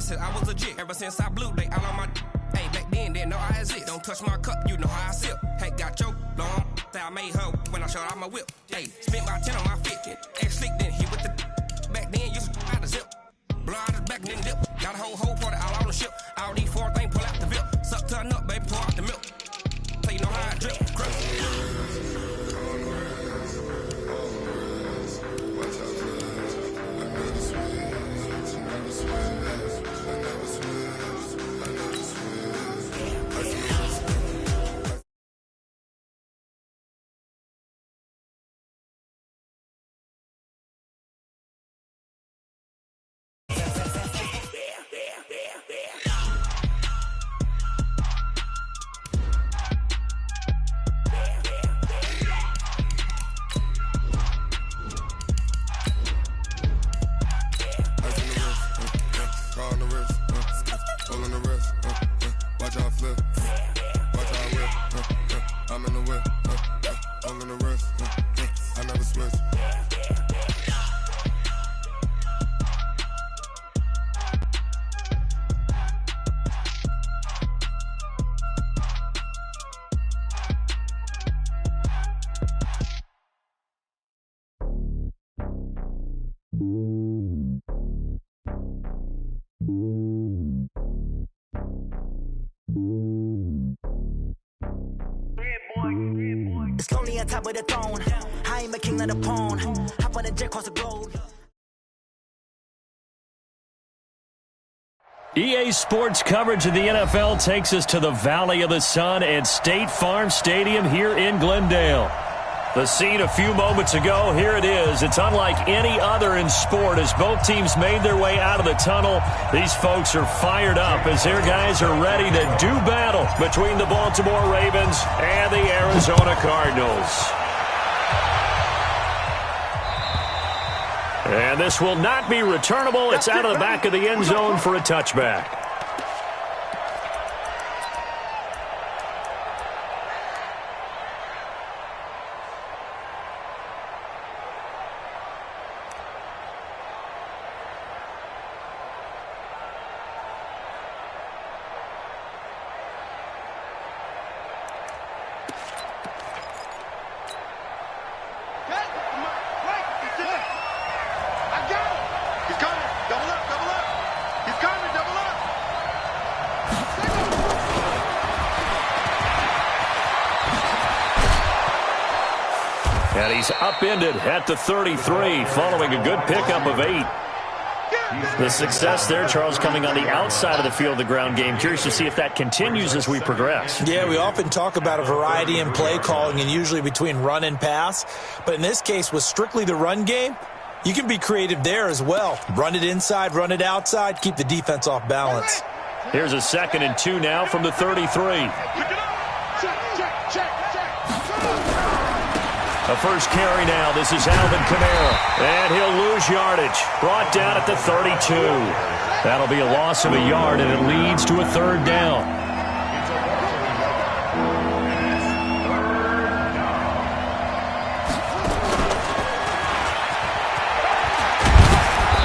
since I was legit. Ever since I blew, they all on my. Hey, back then, didn't know I exist. Don't touch my cup, you know how I sip. Hey, got your long. I made her when I showed out my whip. Hey, spent about 10 on my fit. Ex-slick, then hit with the. Back then, used to out the zip. Blow out his back, then dip. Got a whole party all on the ship. All these four things, pull out the VIP. Suck, turn up, baby, pour out the milk. So you know how I drip. It's lonely on top of the throne. I am a king of the pawn. Hop on a jet across the globe. EA Sports coverage of the NFL takes us to the Valley of the Sun at State Farm Stadium here in Glendale. The scene a few moments ago, here it is. It's unlike any other in sport as both teams made their way out of the tunnel. These folks are fired up as their guys are ready to do battle between the Baltimore Ravens and the Arizona Cardinals. And this will not be returnable. It's out of the back of the end zone for a touchback. And he's upended at the 33 following a good pickup of 8. The success there, Charles, coming on the outside of the field of the ground game. Curious to see if that continues as we progress. Yeah, we often talk about a variety in play calling and usually between run and pass. But in this case, with strictly the run game, you can be creative there as well. Run it inside, run it outside, keep the defense off balance. Here's a 2nd and 2 now from the 33. A first carry now. This is Alvin Kamara. And he'll lose yardage. Brought down at the 32. That'll be a loss of a yard, and it leads to a 3rd down.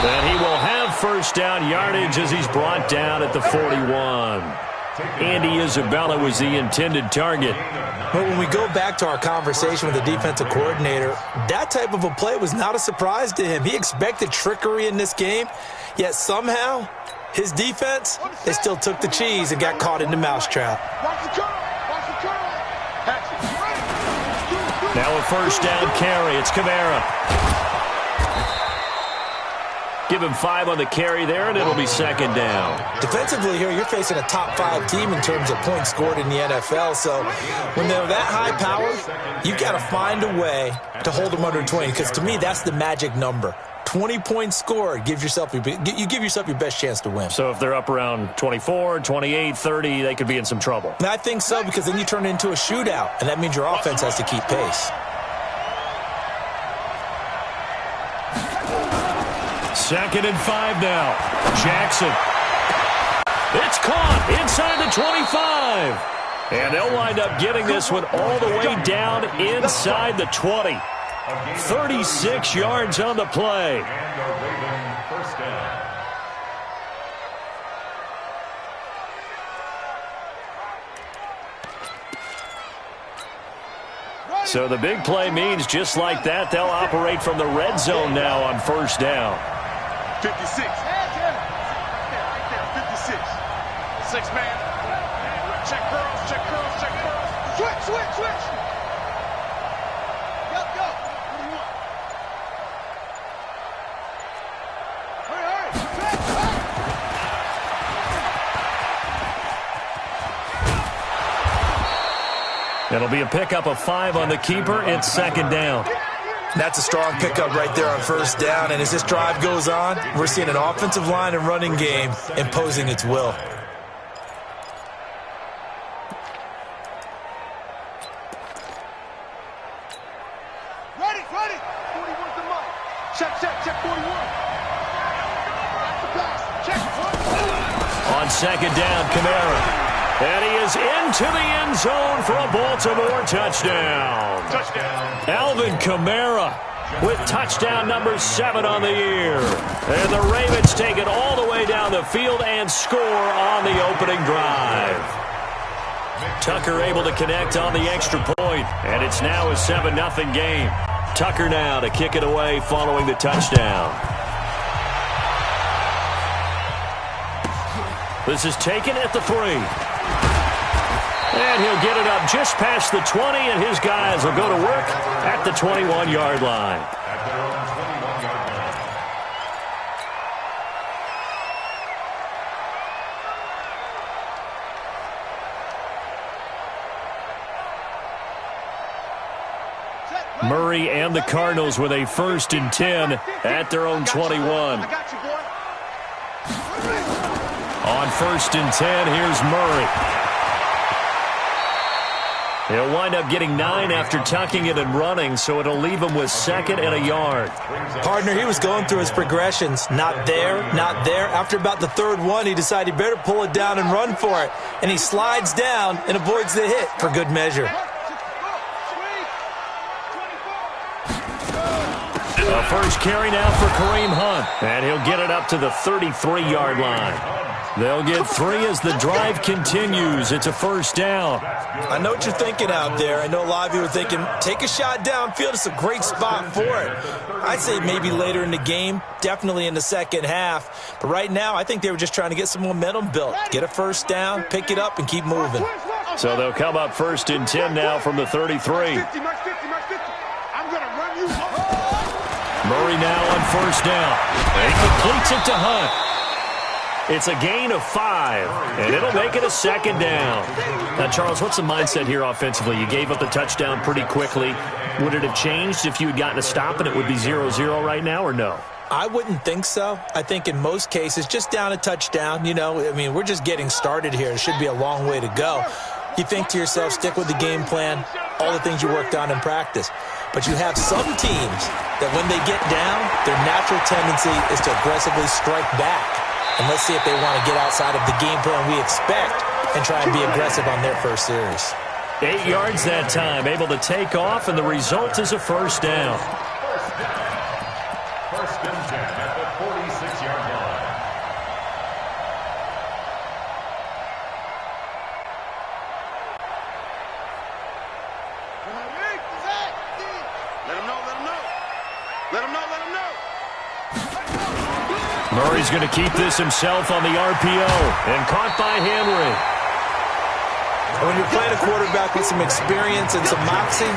And he will have first down yardage as he's brought down at the 41. Andy Isabella was the intended target. But when we go back to our conversation with the defensive coordinator, that type of a play was not a surprise to him. He expected trickery in this game, yet somehow his defense, they still took the cheese and got caught in the mousetrap. Now a first down carry. It's Kamara. Give him 5 on the carry there, and it'll be 2nd down. Defensively here, you're facing a top-5 team in terms of points scored in the NFL. So when they're that high power, you got to find a way to hold them under 20. Because to me, that's the magic number. 20 points scored gives yourself you give yourself your best chance to win. So if they're up around 24, 28, 30, they could be in some trouble. And I think so, because then you turn it into a shootout, and that means your offense has to keep pace. 2nd and 5 now. Jackson. It's caught inside the 25. And they'll wind up getting this one all the way down inside the 20. 36 yards on the play. So the big play means just like that, they'll operate from the red zone now on first down. 56. Right there, 56. 6-man. Check curls, check curls, check curls. Switch. Go. What do you want? Hurry. It'll be a pickup of 5 on the keeper. It's second down. That's a strong pickup right there on first down. And as this drive goes on, we're seeing an offensive line and running game imposing its will. Ready. 41's the mic. Check 41. That's the pass. Check. On second down, Kamara. And he is into the end zone for a Baltimore touchdown. Alvin Kamara with touchdown number 7 on the year. And the Ravens take it all the way down the field and score on the opening drive. Tucker able to connect on the extra point, and it's now a 7-0 game. Tucker now to kick it away following the touchdown. This is taken at the 3. And he'll get it up just past the 20, and his guys will go to work at the 21-yard line. Murray and the Cardinals with a 1st and 10 at their own 21. On 1st and 10, here's Murray. He'll wind up getting 9 after tucking it and running, so it'll leave him with 2nd and a yard. Partner, he was going through his progressions. Not there. After about the 3rd one, he decided he better pull it down and run for it. And he slides down and avoids the hit for good measure. A first carry now for Kareem Hunt, and he'll get it up to the 33-yard line. They'll get 3 as the drive continues. It's a first down. I know what you're thinking out there. I know a lot of you are thinking, take a shot downfield. It's a great spot for it. I'd say maybe later in the game, definitely in the second half. But right now, I think they were just trying to get some momentum built. Get a first down, pick it up, and keep moving. So they'll come up 1st and 10 now from the 33. Murray now on first down. And he completes it to Hunt. It's a gain of 5, and it'll make it a second down. Now, Charles, what's the mindset here offensively? You gave up the touchdown pretty quickly. Would it have changed if you had gotten a stop and it would be 0-0 right now, or no? I wouldn't think so. I think in most cases, just down a touchdown, we're just getting started here. It should be a long way to go. You think to yourself, stick with the game plan, all the things you worked on in practice. But you have some teams that when they get down, their natural tendency is to aggressively strike back. And let's see if they want to get outside of the game plan we expect and try and be aggressive on their first series. 8 yards that time, able to take off, and the result is a first down. First and 10 at the 46-yard line. Let him know. Murray's going to keep this himself on the RPO, and caught by Henry. When you're playing a quarterback with some experience and some moxie,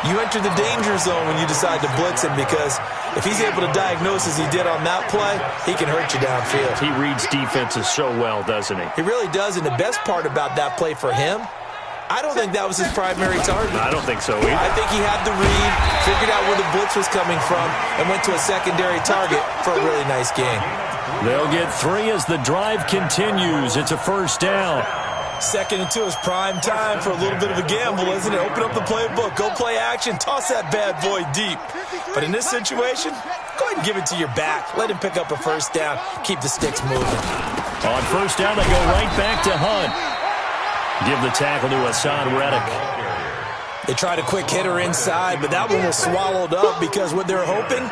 you enter the danger zone when you decide to blitz him, because if he's able to diagnose as he did on that play, he can hurt you downfield. He reads defenses so well, doesn't he? He really does, and the best part about that play for him, I don't think that was his primary target. I don't think so either. I think he had the read, figured out where the blitz was coming from, and went to a secondary target for a really nice game. They'll get 3 as the drive continues. It's a first down. 2nd and 2 is prime time for a little bit of a gamble, isn't it? Open up the playbook, go play action, toss that bad boy deep. But in this situation, go ahead and give it to your back. Let him pick up a first down, keep the sticks moving. On first down, they go right back to Hunt. Give the tackle to Hassan Reddick. They tried a quick hitter inside, but that one was swallowed up because what they're hoping,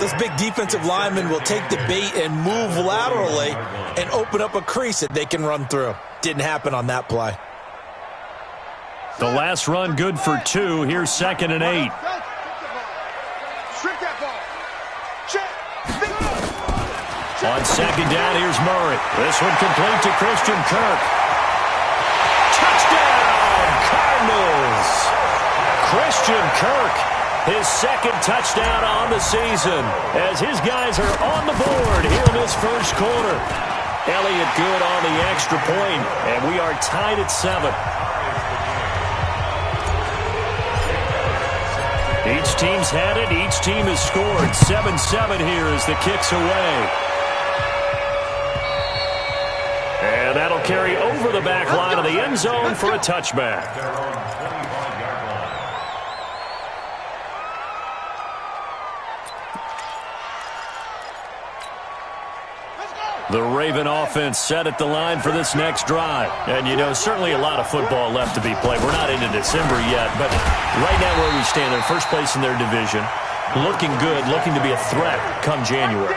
those big defensive linemen will take the bait and move laterally and open up a crease that they can run through. Didn't happen on that play. The last run good for 2. Here's 2nd and 8. Shrink that ball. Check. On 2nd down, here's Murray. This one complete to Christian Kirk. Touchdown, Cardinals! Christian Kirk, his 2nd touchdown on the season, as his guys are on the board here in this first quarter. Elliott good on the extra point, and we are tied at 7. Each team's had it. Each team has scored. 7-7 here as the kick's away. And that'll carry over the back line of the end zone for a touchback. The Raven offense set at the line for this next drive. And, you know, certainly a lot of football left to be played. We're not into December yet, but right now where we stand, they're first place in their division, looking good, looking to be a threat come January.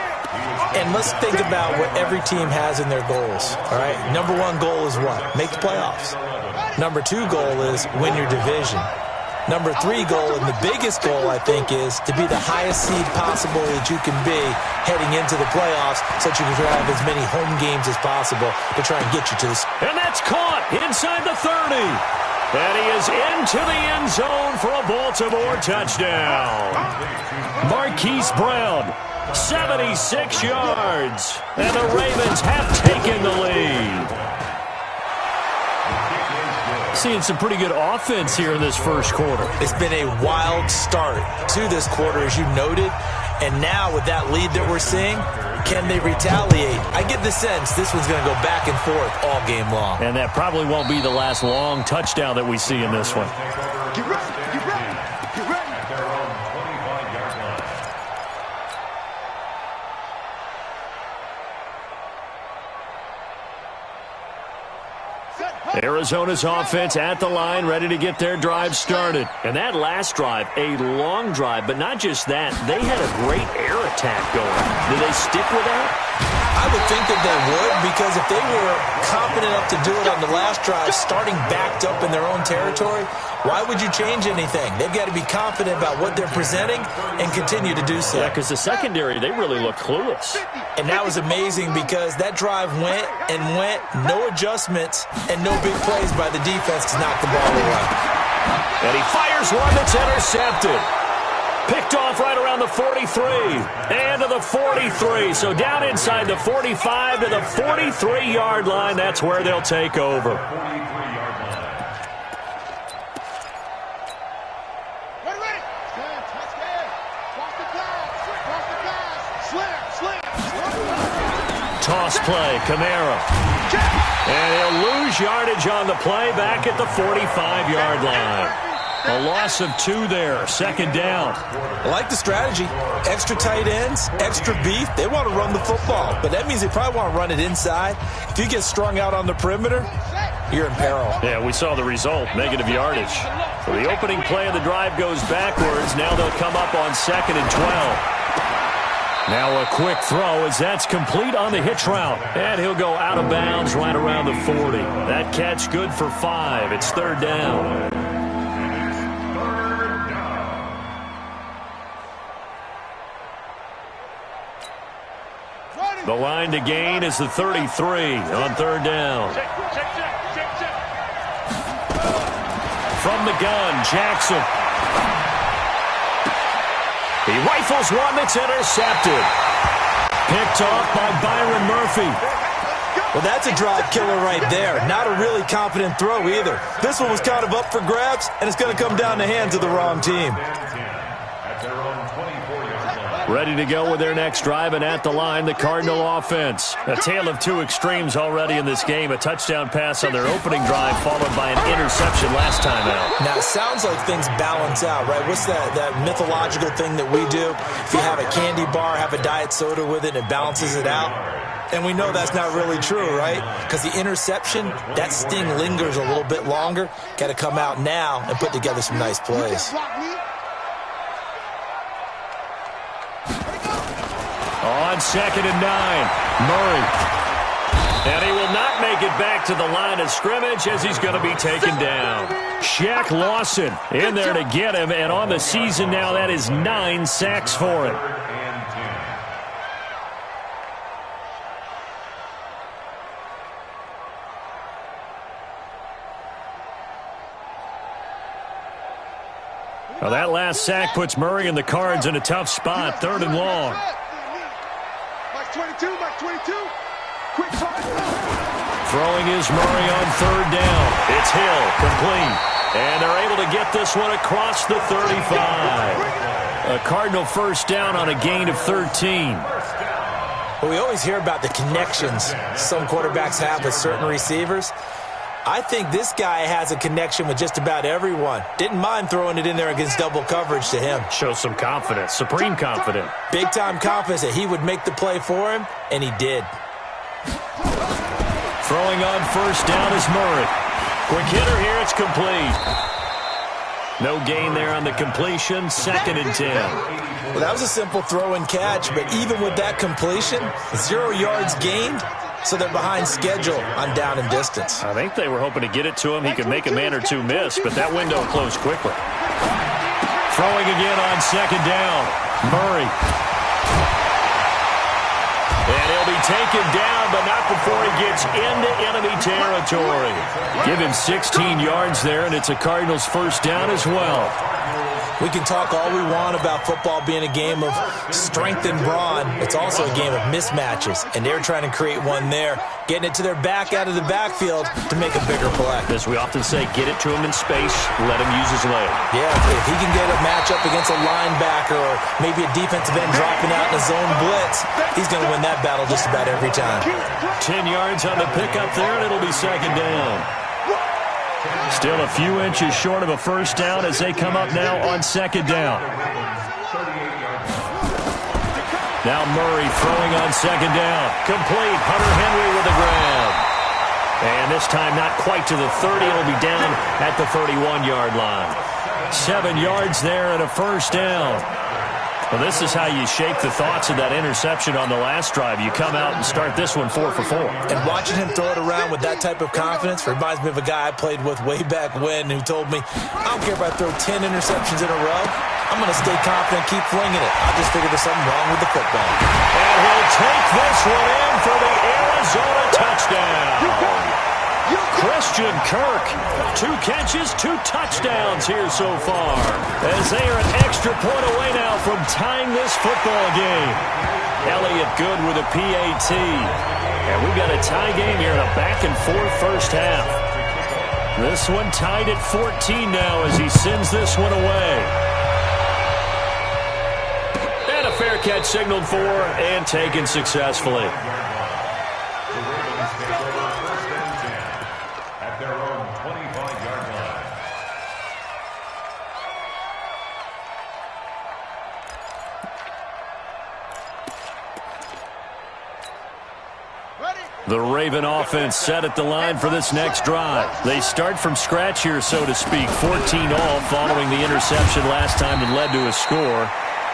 And let's think about what every team has in their goals, all right? Number 1 goal is what? Make the playoffs. Number 2 goal is win your division. Number 3 goal, and the biggest goal, I think, is to be the highest seed possible that you can be heading into the playoffs so that you can have as many home games as possible to try and get you to this. And that's caught inside the 30. And he is into the end zone for a Baltimore touchdown. Marquise Brown, 76 yards. And the Ravens have taken the lead. Seeing some pretty good offense here in this first quarter. It's been a wild start to this quarter, as you noted. And now with that lead that we're seeing, can they retaliate? I get the sense this one's going to go back and forth all game long. And that probably won't be the last long touchdown that we see in this one. Get ready. Get ready. Get ready. Arizona's offense at the line, ready to get their drive started. And that last drive, a long drive, but not just that. They had a great air attack going. Do they stick with that? I would think that they would, because if they were confident enough to do it on the last drive, starting backed up in their own territory, why would you change anything? They've got to be confident about what they're presenting and continue to do so. Yeah, because the secondary, they really look clueless. And that was amazing because that drive went and went, no adjustments, and no big plays by the defense to knock the ball away. And he fires one that's intercepted. Picked off right around the 43 and to the 43. So down inside the 45 to the 43-yard line. That's where they'll take over. Ready. Stand. Cross the glass. Slam. Toss play, Kamara. And he'll lose yardage on the play back at the 45-yard line. A loss of 2 there, 2nd down. I like the strategy. Extra tight ends, extra beef. They want to run the football, but that means they probably want to run it inside. If you get strung out on the perimeter, you're in peril. Yeah, we saw the result, negative yardage. So the opening play of the drive goes backwards. Now they'll come up on 2nd and 12. Now a quick throw as that's complete on the hitch route. And he'll go out of bounds right around the 40. That catch good for 5. It's 3rd down. The line to gain is the 33 on 3rd down. From the gun, Jackson. He rifles one that's intercepted. Picked off by Byron Murphy. Well, that's a drive killer right there. Not a really confident throw either. This one was kind of up for grabs, and it's going to come down the hands of the wrong team. Ready to go with their next drive, and at the line, the Cardinal offense. A tale of 2 extremes already in this game. A touchdown pass on their opening drive, followed by an interception last time out. Now, it sounds like things balance out, right? What's that mythological thing that we do? If you have a candy bar, have a diet soda with it, and it balances it out. And we know that's not really true, right? Because the interception, that sting lingers a little bit longer. Got to come out now and put together some nice plays. On 2nd and 9, Murray. And he will not make it back to the line of scrimmage as he's going to be taken down. Shaq Lawson in there to get him, and on the season now, that is 9 sacks for him. Well, that last sack puts Murray and the Cards in a tough spot, 3rd and long. Mike 22, Mike 22. Quick pass. Throwing is Murray on 3rd down. It's Hill, complete. And they're able to get this one across the 35. A Cardinal first down on a gain of 13. Well, we always hear about the connections some quarterbacks have with certain receivers. I think this guy has a connection with just about everyone. Didn't mind throwing it in there against double coverage to him. Shows some confidence, supreme confidence. Big-time confidence that he would make the play for him, and he did. Throwing on first down is Murray. Quick hitter here, it's complete. No gain there on the completion, 2nd and 10. Well, that was a simple throw and catch, but even with that completion, 0 yards gained. So they're behind schedule on down and distance. I think they were hoping to get it to him. He could make a man or two miss, but that window closed quickly. Throwing again on 2nd down. Murray. And he'll be taken down, but not before he gets into enemy territory. Give him 16 yards there, and it's a Cardinals first down as well. We can talk all we want about football being a game of strength and brawn. It's also a game of mismatches, and they're trying to create one there, getting it to their back out of the backfield to make a bigger play. As we often say, get it to him in space, let him use his leg. Yeah, if he can get a matchup against a linebacker or maybe a defensive end dropping out in a zone blitz, he's going to win that battle just about every time. 10 yards on the pickup there, and it'll be 2nd down. Still a few inches short of a first down as they come up now on 2nd down. Now Murray throwing on 2nd down. Complete. Hunter Henry with a grab. And this time not quite to the 30. It'll be down at the 31-yard line. 7 yards there and a first down. Well, this is how you shape the thoughts of that interception on the last drive. You come out and start this one 4 for 4. And watching him throw it around with that type of confidence reminds me of a guy I played with way back when who told me, I don't care if I throw 10 interceptions in a row. I'm going to stay confident, keep flinging it. I just figured there's something wrong with the football. And he'll take this one in for the Arizona touchdown. Christian Kirk, 2 catches, 2 touchdowns here so far, as they are an extra point away now from tying this football game. Elliott good with a PAT. And we've got a tie game here in a back-and-forth first half. This one tied at 14 now as he sends this one away. And a fair catch signaled for and taken successfully. The Raven offense set at the line for this next drive. They start from scratch here, so to speak. 14-all following the interception last time that led to a score.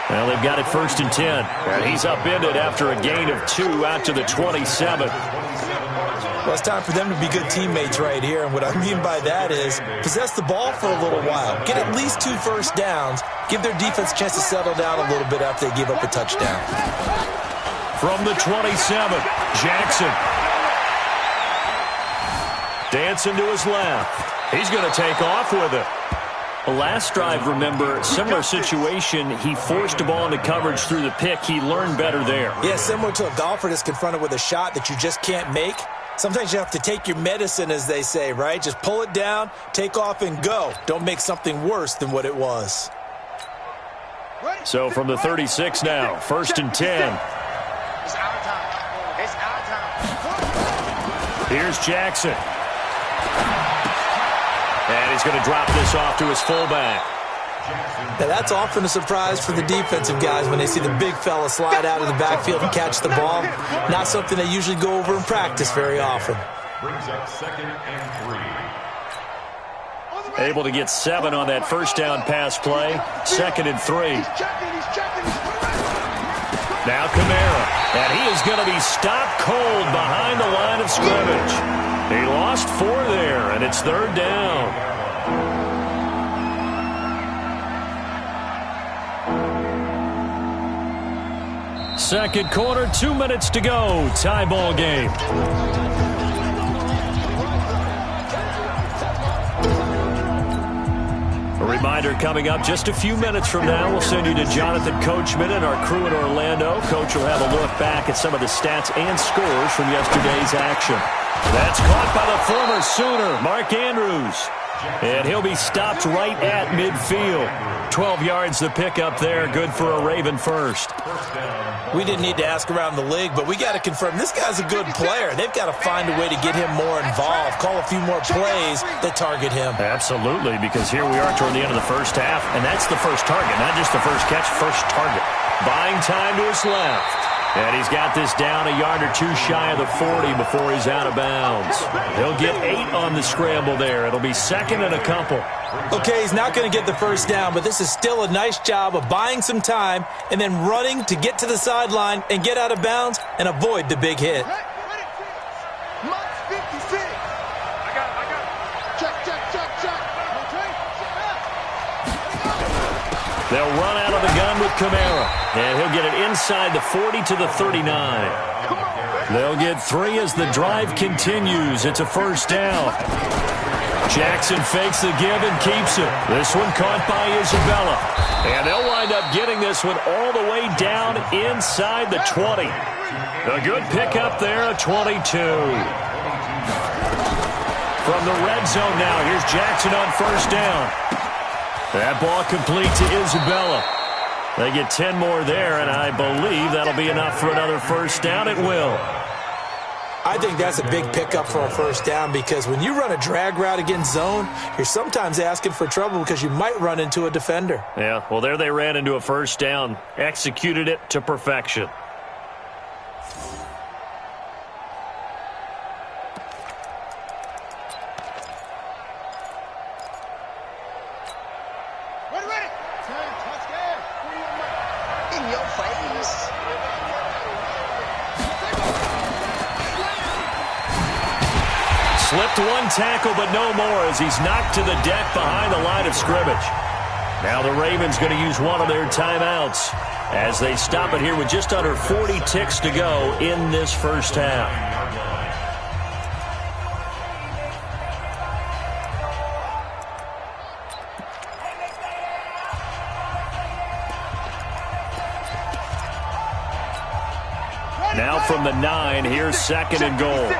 Well, they've got it 1st and 10. And he's upended after a gain of 2 out to the 27. Well, it's time for them to be good teammates right here. And what I mean by that is possess the ball for a little while. Get at least 2 first downs. Give their defense a chance to settle down a little bit after they give up a touchdown. From the 27, Jackson. Dancing to his left. He's going to take off with it. Last drive, remember, similar situation. He forced the ball into coverage through the pick. He learned better there. Yeah, similar to a golfer that's confronted with a shot that you just can't make. Sometimes you have to take your medicine, as they say, right? Just pull it down, take off, and go. Don't make something worse than what it was. So from the 36 now, 1st and 10. It's our time. It's our time. Here's Jackson. And he's going to drop this off to his fullback. Now, that's often a surprise for the defensive guys when they see the big fella slide out of the backfield and catch the ball. Not something they usually go over in practice very often. Brings up 2nd and 3. Able to get 7 on that first down pass play. 2nd and 3. Now Kamara, and he is going to be stopped cold behind the line of scrimmage. He lost 4 there, and it's 3rd down. Second quarter, 2 minutes to go. Tie ball game. A reminder coming up just a few minutes from now. We'll send you to Jonathan Coachman and our crew in Orlando. Coach will have a look back at some of the stats and scores from yesterday's action. That's caught by the former Sooner, Mark Andrews. And he'll be stopped right at midfield. 12 yards to pick up there. Good for a Raven first. We didn't need to ask around the league, but we got to confirm this guy's a good player. They've got to find a way to get him more involved, call a few more plays that target him. Absolutely, because here we are toward the end of the first half, and that's the first target, not just the first catch, first target. Buying time to his left. And he's got this down a yard or two shy of the 40 before he's out of bounds. He'll get 8 on the scramble there. It'll be 2nd and a couple. Okay, he's not going to get the first down, but this is still a nice job of buying some time and then running to get to the sideline and get out of bounds and avoid the big hit. Mike 56. I got it. Check. They'll run out of the gun with Kamara, and he'll get it inside the 40 to the 39. They'll get 3 as the drive continues. It's a first down. Jackson fakes the give and keeps it. This one caught by Isabella. And they'll wind up getting this one all the way down inside the 20. A good pickup there, a 22. From the red zone now, here's Jackson on first down. That ball complete to Isabella. They get 10 more there, and I believe that'll be enough for another first down. It will. I think that's a big pickup for a first down because when you run a drag route against zone, you're sometimes asking for trouble because you might run into a defender. Yeah, well, there they ran into a first down. Executed it to perfection. Slipped one tackle, but no more as he's knocked to the deck behind the line of scrimmage. Now the Ravens going to use one of their timeouts as they stop it here with just under 40 ticks to go in this first half. Now from the 9, here's 2nd and goal.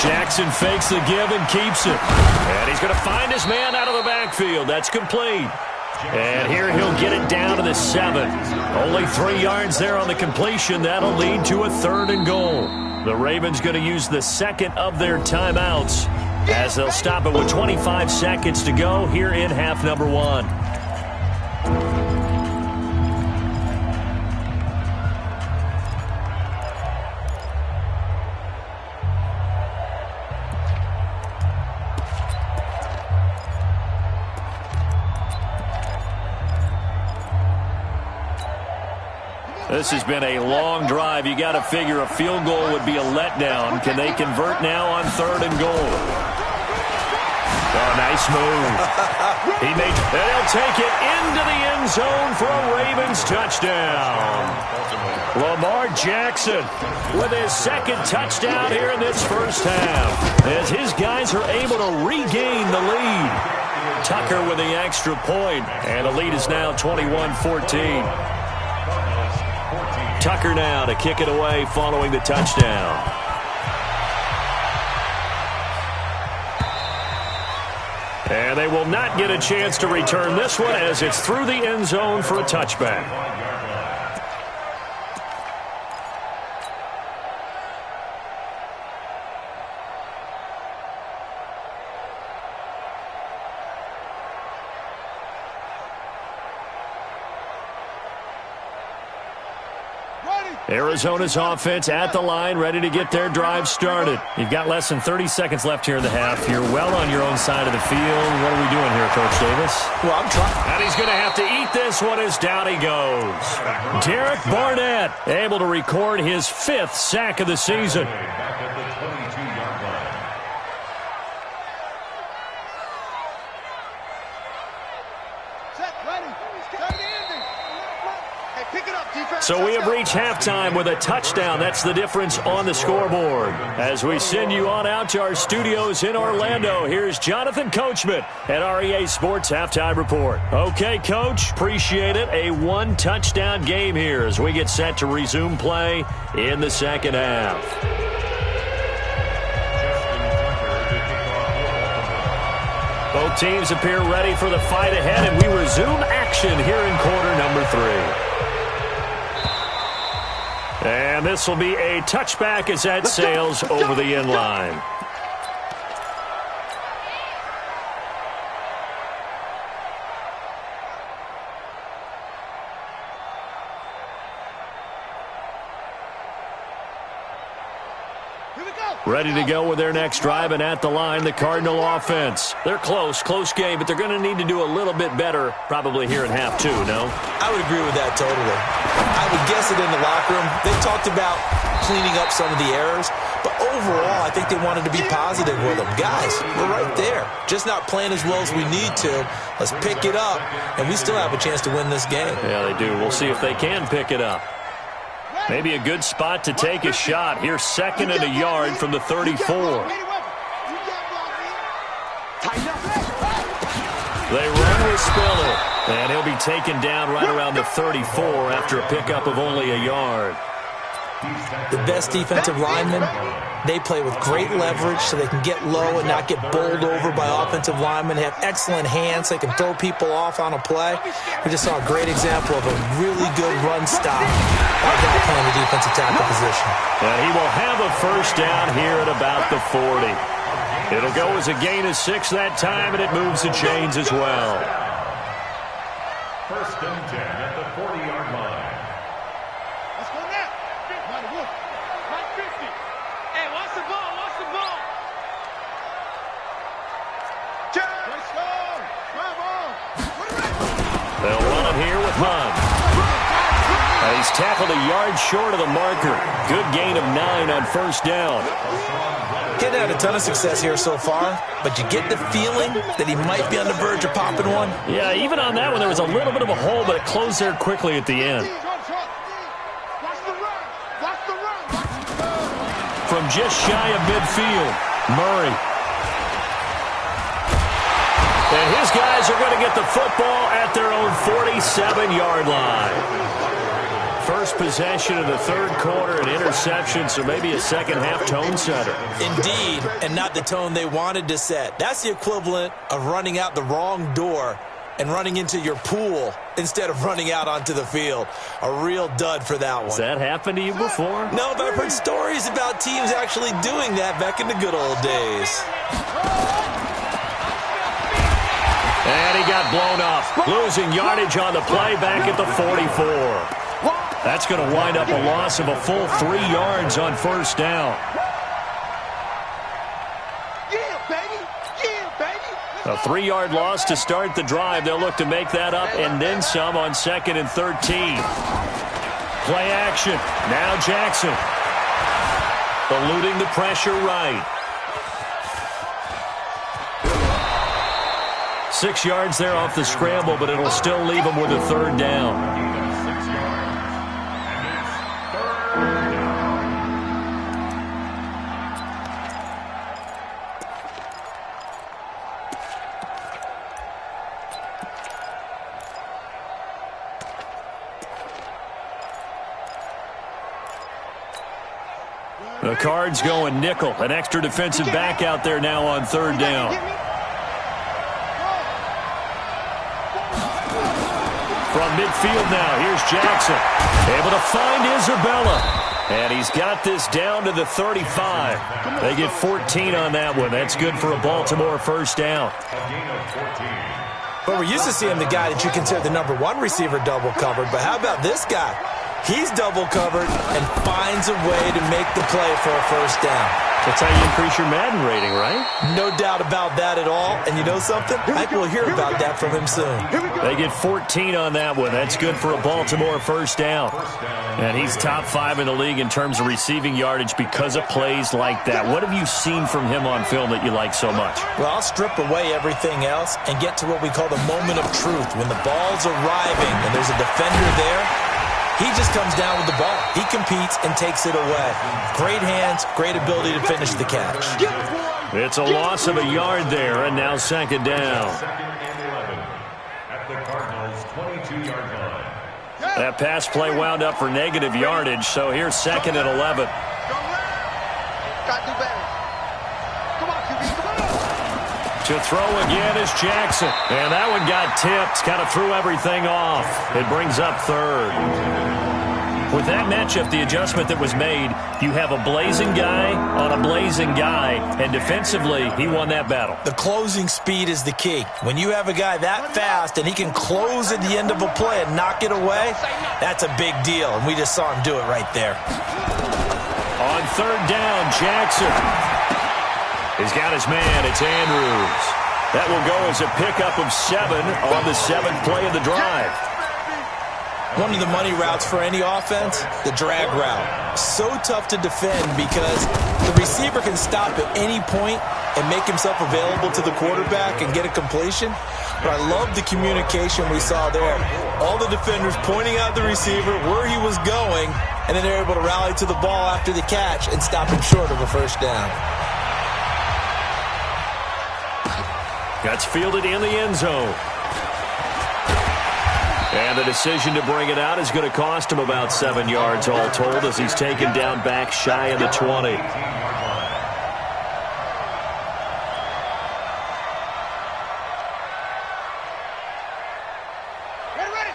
Jackson fakes the give and keeps it. And he's going to find his man out of the backfield. That's complete. And here he'll get it down to the 7. Only 3 yards there on the completion. That'll lead to a 3rd and goal. The Ravens going to use the 2nd of their timeouts as they'll stop it with 25 seconds to go here in half number 1. This has been a long drive. You got to figure a field goal would be a letdown. Can they convert now on 3rd and goal? Oh, nice move. And he'll take it into the end zone for a Ravens touchdown. Lamar Jackson with his 2nd touchdown here in this first half as his guys are able to regain the lead. Tucker with the extra point, and the lead is now 21-14. Tucker now to kick it away following the touchdown. And they will not get a chance to return this one as it's through the end zone for a touchback. Arizona's offense at the line, ready to get their drive started. You've got less than 30 seconds left here in the half. You're well on your own side of the field. What are we doing here, Coach Davis? Well, I'm trying. And he's going to have to eat this one as down he goes. Derek Barnett able to record his 5th sack of the season. Back at the 22-yard line. Set, ready. Set the ending. Hey, pick it up, defense. So we have reached halftime with a touchdown. That's the difference on the scoreboard. As we send you on out to our studios in Orlando, here's Jonathan Coachman at REA Sports Halftime Report. Okay, Coach, appreciate it. A 1-touchdown game here as we get set to resume play in the second half. Both teams appear ready for the fight ahead, and we resume action here in quarter number 3. And this will be a touchback as that sails over the end line. Ready to go with their next drive, and at the line, the Cardinal offense. They're close game, but they're going to need to do a little bit better probably here in half 2, no? I would agree with that totally. I would guess it in the locker room. They talked about cleaning up some of the errors, but overall, I think they wanted to be positive with them. Guys, we're right there. Just not playing as well as we need to. Let's pick it up, and we still have a chance to win this game. Yeah, they do. We'll see if they can pick it up. Maybe a good spot to take a shot. Here's 2nd and a yard from the 34. They run with Spiller, and he'll be taken down right around the 34 after a pickup of only a yard. The best defensive linemen, they play with great leverage so they can get low and not get bowled over by offensive linemen. They have excellent hands. They can throw people off on a play. We just saw a great example of a really good run stop by a guy playing the defensive tackle position. And he will have a first down here at about the 40. It'll go as a gain of 6 that time, and it moves the chains as well. 1st and 10 at the 40-yard line. Let's go now. Not 50. Hey, watch the ball. Watch the ball. Let's go. Drive on. They'll run it here with Hunt. And he's tackled a yard short of the marker. Good gain of 9 on first down. Getting had a ton of success here so far, but you get the feeling that he might be on the verge of popping one. Yeah, even on that one, there was a little bit of a hole, but it closed there quickly at the end. From just shy of midfield, Murray. And his guys are going to get the football at their own 47-yard line. First possession of the 3rd quarter, an interception, so maybe a second-half tone setter. Indeed, and not the tone they wanted to set. That's the equivalent of running out the wrong door and running into your pool instead of running out onto the field. A real dud for that one. Has that happened to you before? No, but I've heard stories about teams actually doing that back in the good old days. And he got blown up, losing yardage on the play back at the 44. That's going to wind up a loss of a full 3 yards on first down. Yeah, baby. Yeah, baby. A 3-yard loss to start the drive. They'll look to make that up and then some on 2nd and 13. Play action. Now Jackson. Eluding the pressure right. 6 yards there off the scramble, but it'll still leave him with a 3rd down. The Cards going nickel. An extra defensive back out there now on 3rd down. From midfield now, here's Jackson. Able to find Isabella. And he's got this down to the 35. They get 14 on that one. That's good for a Baltimore first down. But we're used to seeing the guy that you consider the #1 receiver double covered. But how about this guy? He's double covered and finds a way to make the play for a first down. That's how you increase your Madden rating, right? No doubt about that at all. And you know something? I think we'll hear about that from him soon. They get 14 on that one. That's good for a Baltimore first down. And he's top 5 in the league in terms of receiving yardage because of plays like that. What have you seen from him on film that you like so much? Well, I'll strip away everything else and get to what we call the moment of truth. When the ball's arriving and there's a defender there, he just comes down with the ball. He competes and takes it away. Great hands, great ability to finish the catch. It's a loss of a yard there, and now second down. At the Cardinals' 22-yard line. That pass play wound up for negative yardage, so here's second and 11. Got to do better. Come on, QB, come on. To throw again is Jackson. And that one got tipped, kind of threw everything off. It brings up third. With that matchup, the adjustment that was made, you have a blazing guy on a blazing guy, and defensively, he won that battle. The closing speed is the key. When you have a guy that fast and he can close at the end of a play and knock it away, that's a big deal, and we just saw him do it right there. On third down, Jackson. He's got his man. It's Andrews. That will go as a pickup of 7 on the 7th play of the drive. One of the money routes for any offense, the drag route. So tough to defend because the receiver can stop at any point and make himself available to the quarterback and get a completion. But I love the communication we saw there. All the defenders pointing out the receiver, where he was going, and then they're able to rally to the ball after the catch and stop him short of a first down. That's fielded in the end zone. And the decision to bring it out is going to cost him about 7 yards all told as he's taken down back shy of the 20.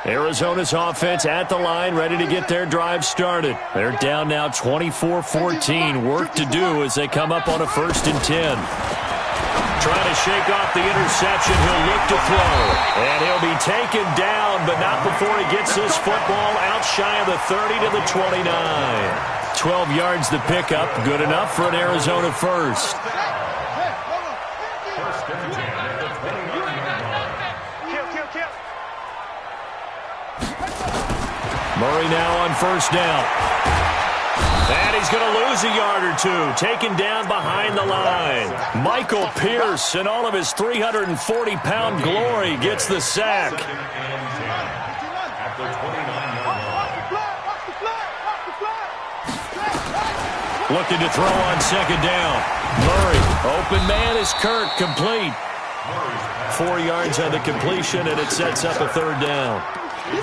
Arizona's offense at the line, ready to get their drive started. They're down now 24-14. Work to do as they come up on a 1st and 10. Trying to shake off the interception. He'll look to throw. And he'll be taken down, but not before he gets this football out shy of the 30 to the 29. 12 yards the pickup. Good enough for an Arizona first. First and 10 at the 29-yard line. Murray now on first down. And he's going to lose a yard or two. Taken down behind the line. Michael Pierce, in all of his 340-pound glory, gets the sack. At the 29-yard line. Looking to throw on second down. Murray, open man is Kirk, complete. 4 yards on the completion, and it sets up a third down.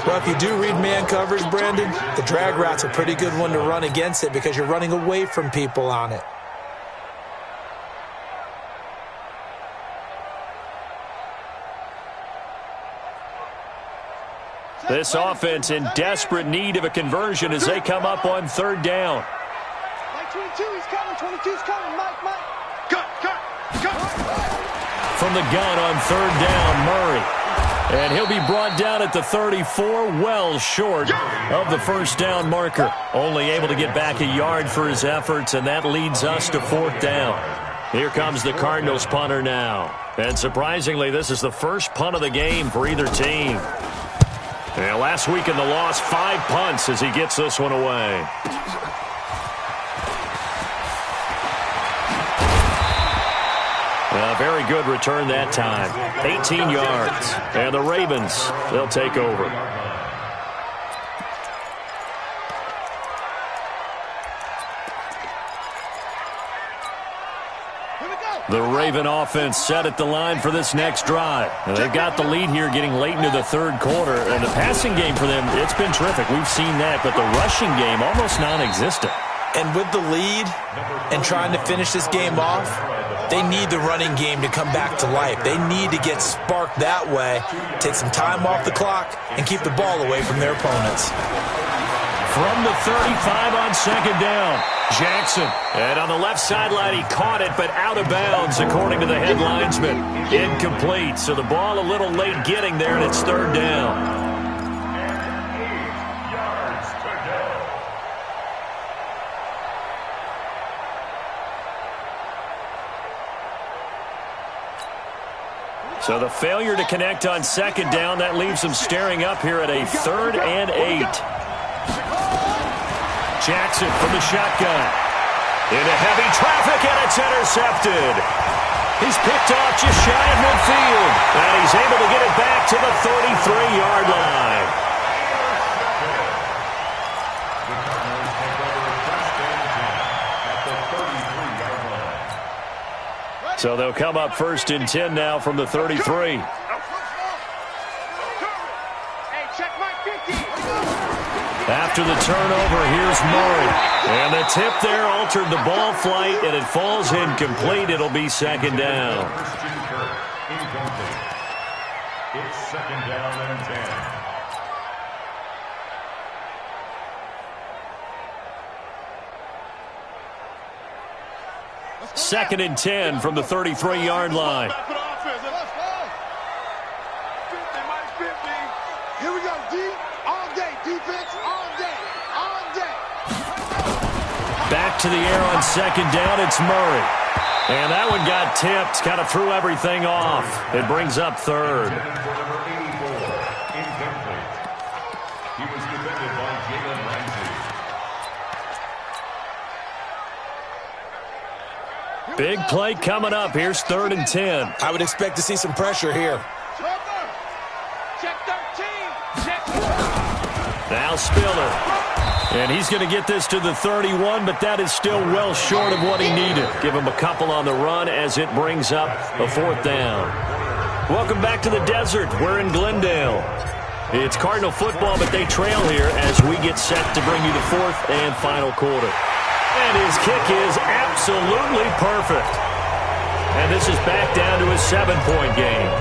Well, if you do read man coverage, Brandon, the drag route's a pretty good one to run against it because you're running away from people on it. This offense in desperate need of a conversion as they come up on third down. Mike 22, he's coming. 22's coming. Mike. Cut. From the gun on third down, Murray. And he'll be brought down at the 34, well short of the first down marker. Only able to get back a yard for his efforts, and that leads us to 4th down. Here comes the Cardinals punter now. And surprisingly, this is the first punt of the game for either team. And last week in the loss, 5 punts as he gets this one away. A very good return that time. 18 yards. And the Ravens, they'll take over. The Raven offense set at the line for this next drive. And they've got the lead here getting late into the third quarter. And the passing game for them, it's been terrific. We've seen that. But the rushing game, almost non-existent. And with the lead and trying to finish this game off, they need the running game to come back to life. They need to get sparked that way, take some time off the clock, and keep the ball away from their opponents. From the 35 on second down, Jackson. And on the left sideline, he caught it, but out of bounds, according to the head linesman. Incomplete, so the ball a little late getting there, and it's third down. So the failure to connect on second down, that leaves them staring up here at a 3rd and 8. Jackson from the shotgun. Into heavy traffic, and it's intercepted. He's picked off just shy of midfield. And he's able to get it back to the 33-yard line. So they'll come up 1st and 10 now from the 33. After the turnover, here's Murray. And the tip there altered the ball flight, and it falls incomplete. It'll be 2nd down. Incomplete. It's 2nd down and 10. 2nd and 10 from the 33-yard line. Here we go, D. All day. Defense, all day. All day. Back to the air on 2nd down. It's Murray. And that one got tipped. Kind of threw everything off. It brings up 3rd. Incomplete. He was defended by Jalen Ramsey. Big play coming up. Here's 3rd and 10. I would expect to see some pressure here. Check 13. Check. Now Spiller. And he's going to get this to the 31, but that is still well short of what he needed. Give him a couple on the run as it brings up a 4th down. Welcome back to the desert. We're in Glendale. It's Cardinal football, but they trail here as we get set to bring you the 4th and final quarter. And his kick is absolutely perfect. And this is back down to a 7-point game.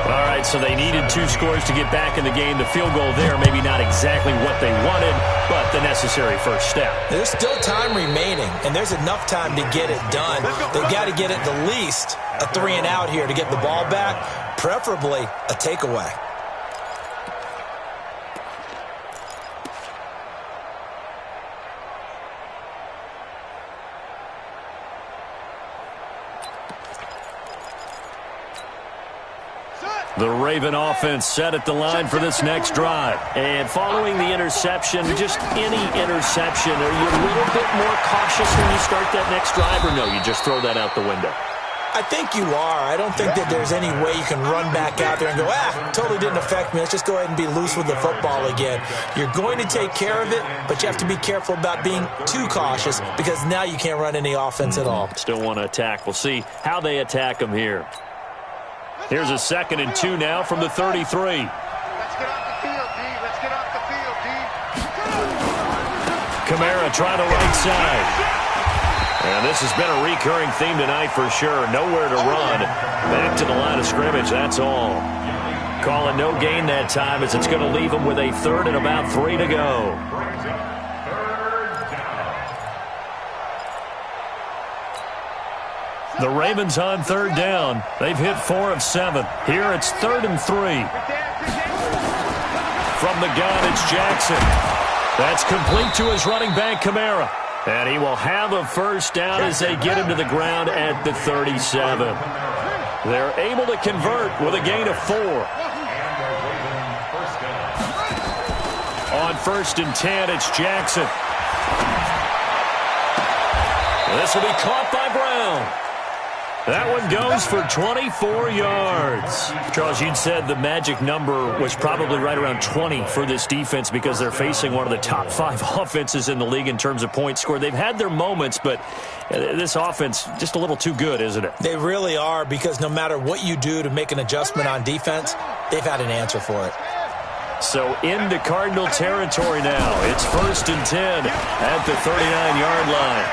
All right, so they needed 2 scores to get back in the game. The field goal there, maybe not exactly what they wanted, but the necessary first step. There's still time remaining, and there's enough time to get it done. They've got to get at the least a 3 and out here to get the ball back, preferably a takeaway. The Raven offense set at the line for this next drive. And following the interception, just any interception, are you a little bit more cautious when you start that next drive, or no, you just throw that out the window? I think you are. I don't think that there's any way you can run back out there and go, totally didn't affect me. Let's just go ahead and be loose with the football again. You're going to take care of it, but you have to be careful about being too cautious because now you can't run any offense at all. Still want to attack. We'll see how they attack them here. Here's a 2nd and 2 now from the 33. Let's get off the field, D. Let's get off the field, D. Kamara trying the right side. And this has been a recurring theme tonight for sure. Nowhere to run. Back to the line of scrimmage, that's all. Calling no gain that time as it's going to leave them with a 3rd and about 3 to go. The Ravens on 3rd down. They've hit 4 of 7. Here it's 3rd and 3. From the gun, it's Jackson. That's complete to his running back, Kamara. And he will have a first down as they get him to the ground at the 37. They're able to convert with a gain of 4. On 1st and 10, it's Jackson. This will be caught by Brown. That one goes for 24 yards. Charles, you'd said the magic number was probably right around 20 for this defense because they're facing one of the top 5 offenses in the league in terms of points scored. They've had their moments, but this offense just a little too good, isn't it? They really are, because no matter what you do to make an adjustment on defense, they've had an answer for it. So into Cardinal territory now. It's 1st and 10 at the 39-yard line.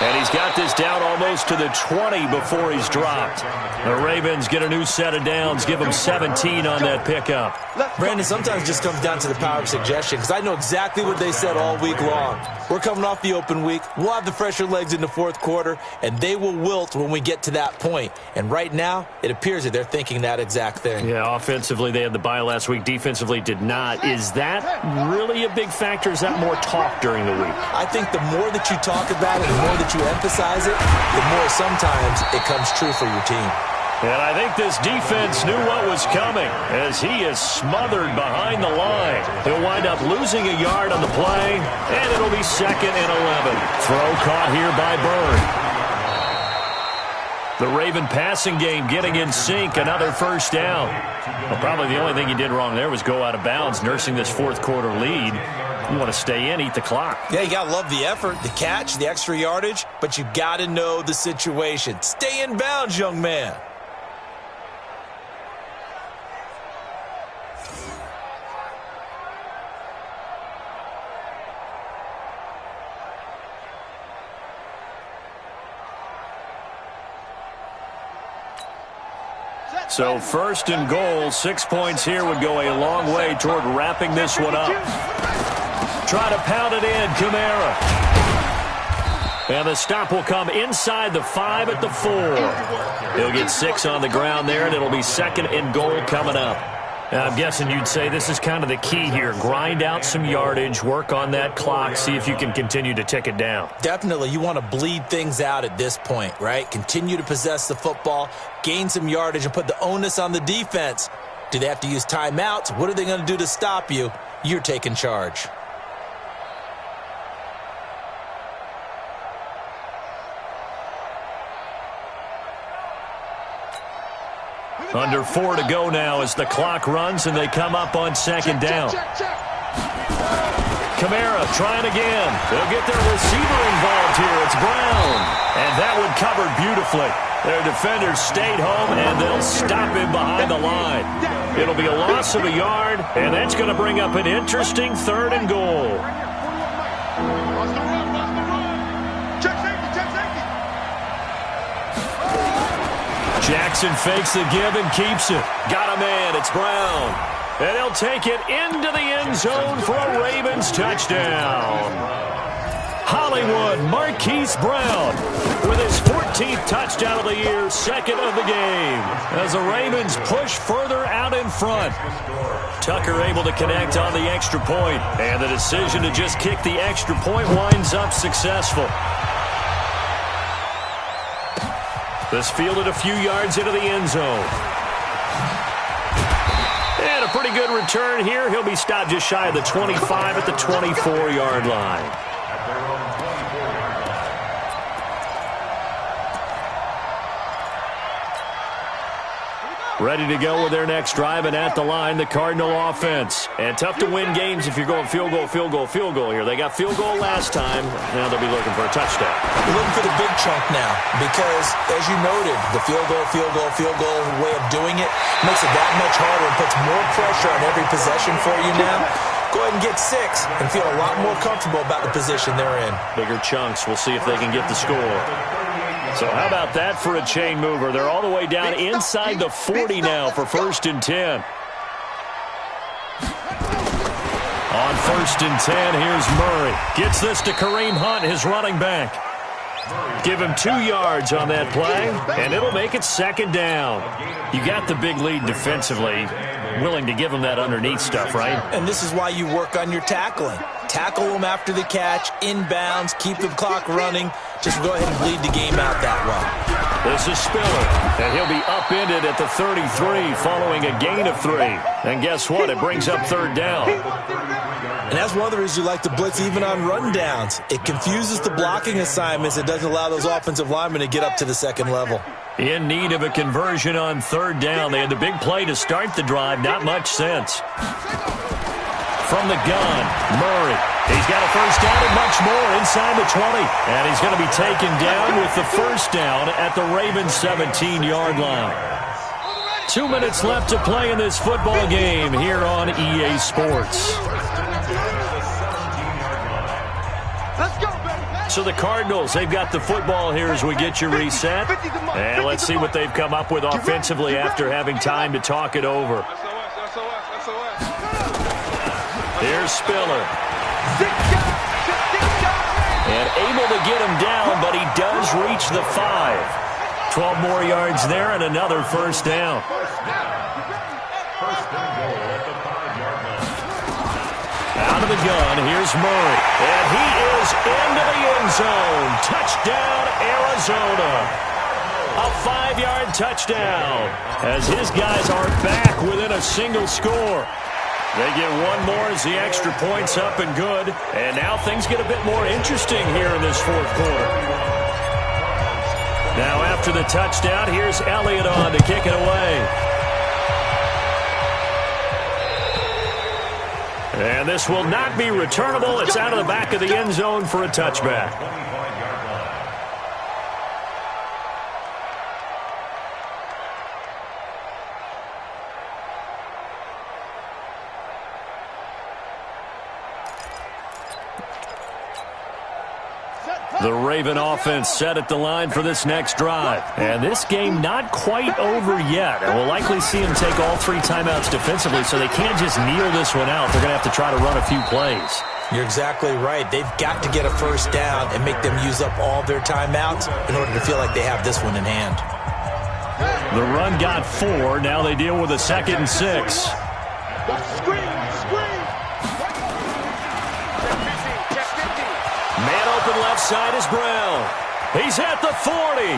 And he's got this down almost to the 20 before he's dropped. The Ravens get a new set of downs, give them 17 on that pickup. Brandon, sometimes it just comes down to the power of suggestion, because I know exactly what they said all week long. We're coming off the open week. We'll have the fresher legs in the 4th quarter, and they will wilt when we get to that point. And right now, it appears that they're thinking that exact thing. Yeah, offensively, they had the bye last week. Defensively, did not. Is that really a big factor? Is that more talk during the week? I think the more that you talk about it, the more that you emphasize it, the more sometimes it comes true for your team. And I think this defense knew what was coming as he is smothered behind the line. He'll wind up losing a yard on the play, and it'll be 2nd and 11. Throw caught here by Bird. The Raven passing game getting in sync, another first down. Well, probably the only thing he did wrong there was go out of bounds, nursing this fourth quarter lead. You want to stay in, eat the clock. Yeah, you got to love the effort, the catch, the extra yardage, but you got to know the situation. Stay in bounds, young man. So 1st and goal, 6 points here would go a long way toward wrapping this one up. Try to pound it in, Kamara. And the stop will come inside the 5 at the 4. He'll get 6 on the ground there, and it'll be 2nd and goal coming up. Now, I'm guessing you'd say this is kind of the key here. Grind out some yardage, work on that clock, see if you can continue to tick it down. Definitely. You want to bleed things out at this point, right? Continue to possess the football, gain some yardage, and put the onus on the defense. Do they have to use timeouts? What are they going to do to stop you? You're taking charge. Under 4 to go now as the clock runs and they come up on 2nd down. Kamara trying again. They'll get their receiver involved here. It's Brown. And that one covered beautifully. Their defenders stayed home, and they'll stop him behind the line. It'll be a loss of a yard, and that's going to bring up an interesting 3rd and goal. Jackson fakes the give and keeps it. Got a man. It's Brown. And he'll take it into the end zone for a Ravens touchdown. Hollywood Marquise Brown with his 14th touchdown of the year, 2nd of the game, as the Ravens push further out in front. Tucker able to connect on the extra point, and the decision to just kick the extra point winds up successful. This fielded a few yards into the end zone. And a pretty good return here. He'll be stopped just shy of the 25 at the 24-yard line. Ready to go with their next drive, and at the line, the Cardinal offense. And tough to win games if you're going field goal, field goal, field goal here. They got field goal last time. Now they'll be looking for a touchdown. They're looking for the big chunk now because, as you noted, the field goal way of doing it makes it that much harder and puts more pressure on every possession for you now. Go ahead and get 6 and feel a lot more comfortable about the position they're in. Bigger chunks. We'll see if they can get the score. So how about that for a chain mover? They're all the way down inside the 40 now for 1st and 10. On 1st and 10, here's Murray. Gets this to Kareem Hunt, his running back. Give him 2 yards on that play, and it'll make it 2nd down. You got the big lead defensively. Willing to give him that underneath stuff, right? And this is why you work on your tackling. Tackle them after the catch, inbounds, keep the clock running. Just go ahead and bleed the game out that way. This is Spiller, and he'll be upended at the 33 following a gain of 3. And guess what? It brings up 3rd down. And that's one of the reasons you like to blitz even on rundowns. It confuses the blocking assignments. It doesn't allow those offensive linemen to get up to the 2nd level. In need of a conversion on 3rd down. They had the big play to start the drive. Not much sense. From the gun, Murray. He's got a 1st down and much more inside the 20. And he's going to be taken down with the 1st down at the Ravens' 17-yard line. 2 minutes left to play in this football game here on EA Sports. So the Cardinals, they've got the football here as we get you reset. And let's see what they've come up with offensively after having time to talk it over. Here's Spiller. And able to get him down, but he does reach the 5. 12 more yards there and another 1st down. Out of the gun, here's Murray. And he is into the end zone. Touchdown, Arizona. A 5-yard touchdown as his guys are back within a single score. They get one more as the extra point's up and good. And now things get a bit more interesting here in this fourth quarter. Now after the touchdown, here's Elliott on to kick it away. And this will not be returnable. It's out of the back of the end zone for a touchback. The Raven offense set at the line for this next drive. And this game not quite over yet. And we'll likely see them take all 3 timeouts defensively, so they can't just kneel this one out. They're going to have to try to run a few plays. You're exactly right. They've got to get a first down and make them use up all their timeouts in order to feel like they have this one in hand. The run got 4. Now they deal with a 2nd and 6. Man open left side is Brown. He's at the 40,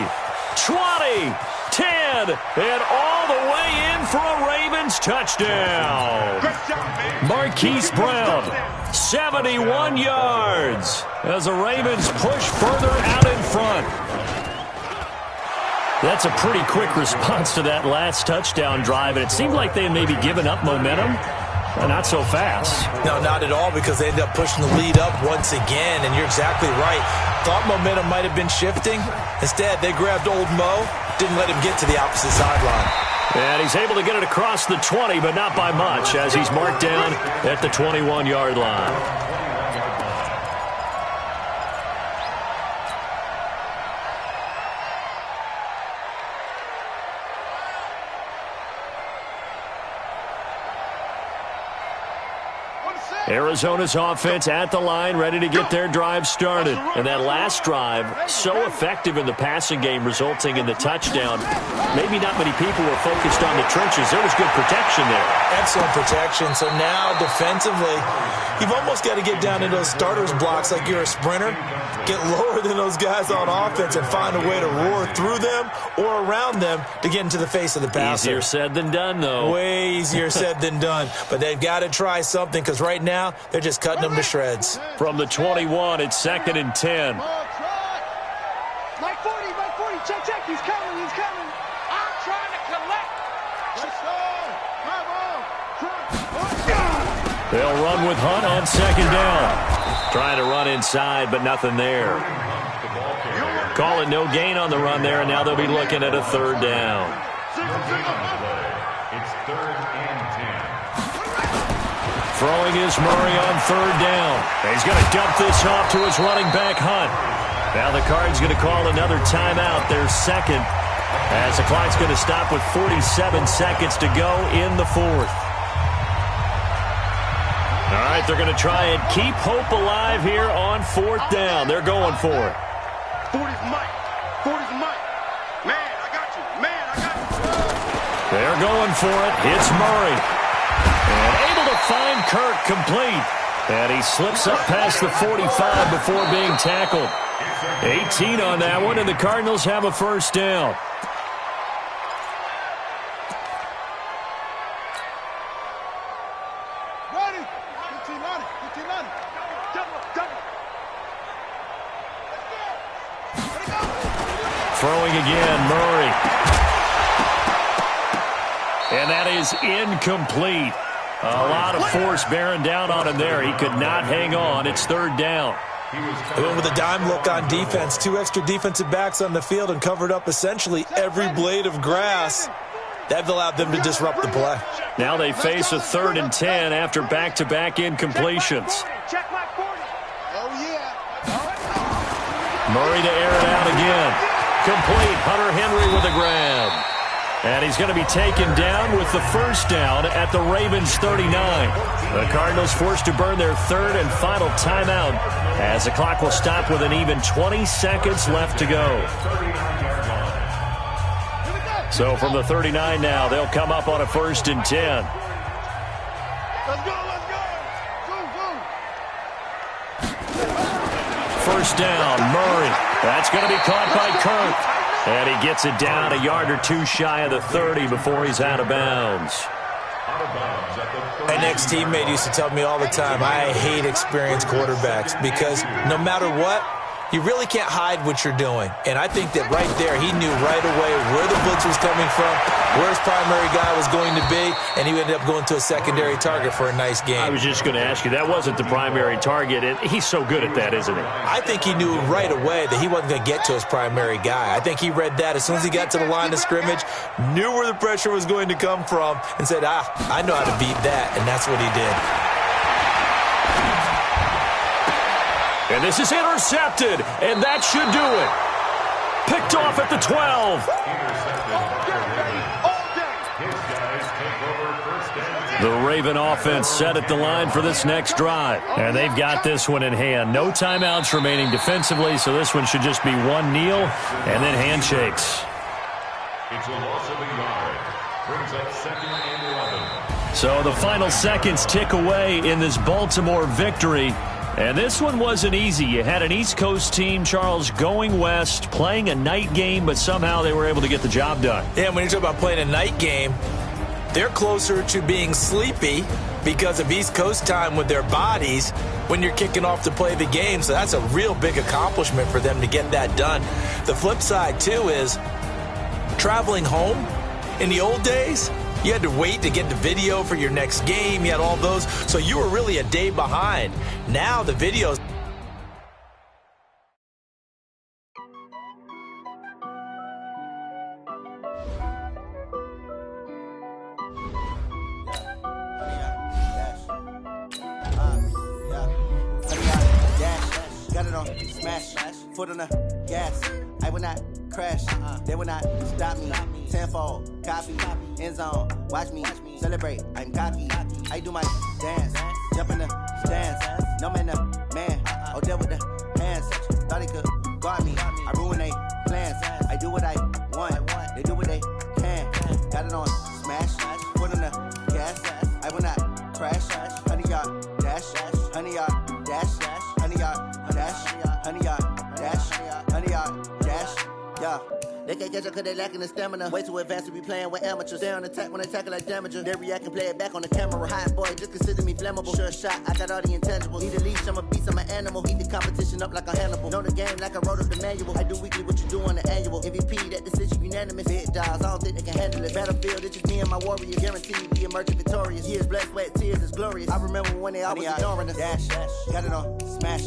20, 10, and all the way in for a Ravens touchdown. Marquise Brown, 71 yards as the Ravens push further out in front. That's a pretty quick response to that last touchdown drive, and it seemed like they had maybe given up momentum. Not so fast. No, not at all, because they ended up pushing the lead up once again, and you're exactly right. Thought momentum might have been shifting. Instead, they grabbed old Mo, didn't let him get to the opposite sideline. And he's able to get it across the 20, but not by much, as he's marked down at the 21-yard line. Arizona's offense at the line, ready to get their drive started. And that last drive, so effective in the passing game, resulting in the touchdown. Maybe not many people were focused on the trenches. There was good protection there. Excellent protection. So now, defensively, you've almost got to get down into those starters blocks like you're a sprinter. Get lower than those guys on offense and find a way to roar through them or around them to get into the face of the passer. Easier said than done, though. Way easier said than done. But they've got to try something, because right now they're just cutting them to shreds. From the 21, it's 2nd and 10. Mike 40, check, he's coming. I'm trying to collect. They'll run with Hunt on 2nd down. Trying to run inside, but nothing there. Call it no gain on the run there, and now they'll be looking at a 3rd down. It's 3rd and 10. Throwing is Murray on 3rd down. He's going to dump this off to his running back, Hunt. Now the Card's going to call another timeout, their 2nd, as the clock's going to stop with 47 seconds to go in the 4th. All right, they're going to try and keep hope alive here on 4th down. They're going for it. 40's Mike. Man, I got you. They're going for it. It's Murray. And able to find Kirk complete. And he slips up past the 45 before being tackled. 18 on that one, and the Cardinals have a 1st down. Throwing again, Murray. And that is incomplete. A lot of force bearing down on him there. He could not hang on. It's 3rd down. They went with a dime look on defense. 2 extra defensive backs on the field and covered up essentially every blade of grass. That allowed them to disrupt the play. Now they face a 3rd and 10 after back-to-back incompletions. Murray to air it out again. Complete. Hunter Henry with a grab. And he's going to be taken down with the 1st down at the Ravens 39. The Cardinals forced to burn their 3rd and final timeout as the clock will stop with an even 20 seconds left to go. So from the 39 now, they'll come up on a 1st and 10. Let's go. 1st down, Murray. That's going to be caught by Kirk. And he gets it down a yard or two shy of the 30 before he's out of bounds. An ex-teammate used to tell me all the time, I hate experienced quarterbacks because no matter what, you really can't hide what you're doing. And I think that right there, he knew right away where the blitz was coming from, where his primary guy was going to be, and he ended up going to a secondary target for a nice game. I was just going to ask you, that wasn't the primary target. He's so good at that, isn't he? I think he knew right away that he wasn't going to get to his primary guy. I think he read that as soon as he got to the line of scrimmage, knew where the pressure was going to come from, and said, I know how to beat that, and that's what he did. And this is intercepted, and that should do it. Picked off at the 12. The Raven offense set at the line for this next drive. And they've got this one in hand. No timeouts remaining defensively, so this one should just be one kneel and then handshakes. It's a loss of a yard. Brings up 2nd and 11. So the final seconds tick away in this Baltimore victory. And this one wasn't easy. You had an East Coast team, Charles, going west, playing a night game, but somehow they were able to get the job done. Yeah, when you talk about playing a night game, they're closer to being sleepy because of East Coast time with their bodies when you're kicking off to play the game. So that's a real big accomplishment for them to get that done. The flip side, too, is traveling home in the old days, you had to wait to get the video for your next game. You had all those. So you were really a day behind. Now the videos. Got it on smash, foot on the gas. I will not crash, they will not stop me. Tenfold, copy, end zone, watch me celebrate. I'm cocky, I do my dance, jump in the stands. No man, the man, oh deal with the hands. Thought he could guard me, I ruin they plans. I do what I want, they do what they can. Got it on smash, foot on the gas. I will not crash, 100 yard dash, 100 yard dash, 100 yard dash, 100 yard dash, 100 yard dash, yeah. They can't catch up cause they lacking the stamina. Way too advanced to be playing with amateurs. Stay on attack when they tackle like damager. They react and play it back on the camera. Hot boy, just consider me flammable. Sure shot, I got all the intangibles. Need a leash, I'm a beast, I'm an animal. Heat the competition up like a Hannibal. Know the game like I wrote up the manual. I do weekly what you do on the annual. MVP, that decision unanimous. Big dials, I don't think they can handle it. Battlefield, it's just me and my warriors. Guaranteed we emerging victorious. Years, blood, sweat, tears, it's glorious. I remember when they always ignoring us. Dash, got it on smash,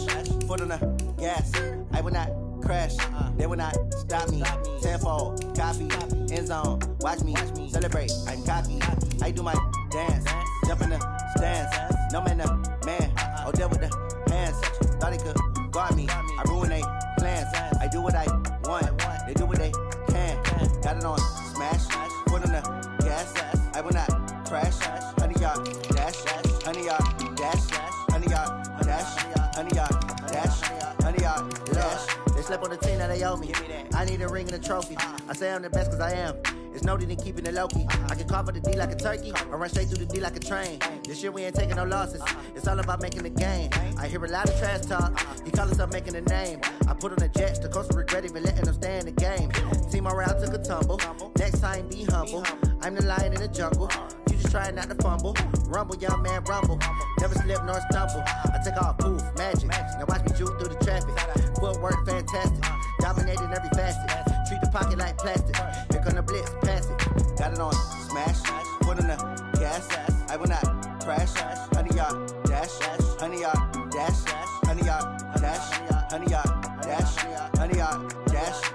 foot on the gas. I will not crash, they will not stop me. Tenfold, copy, end zone, watch me celebrate. I'm cocky, I do my dance, jump in the stands. No man, the man, oh deal with the hands. Thought he could guard me, I ruin they plans. I do what I want, they do what they can. Got it on smash, foot on the gas. I will not crash, 100 yard dash, 100 yard dash, 100 yard dash, 100 yard dash, 100 yard dash. They slept on the team that they owe me. I need a ring and a trophy. I say I'm the best cause I am. It's no need in keeping it low-key. I can carve up the D like a turkey or run straight through the D like a train. This year we ain't taking no losses. It's all about making the game. I hear a lot of trash talk. He call us up making a name. I put on the jets. The coach will regret even letting them stay in the game. Team around took a tumble. Next time be humble. I'm the lion in the jungle. You just trying not to fumble. Rumble, young man, rumble. Never slip nor stumble. I take off, poof, magic. Now watch me juke through the traffic. Footwork fantastic. Dominating every facet. Treat the pocket like plastic. Here come the blitz, pass it. Got it on smash, foot on the gas. I will not crash. 100 yard dash, 100 yard dash, 100 yard dash, 100 yard dash, 100 yard dash.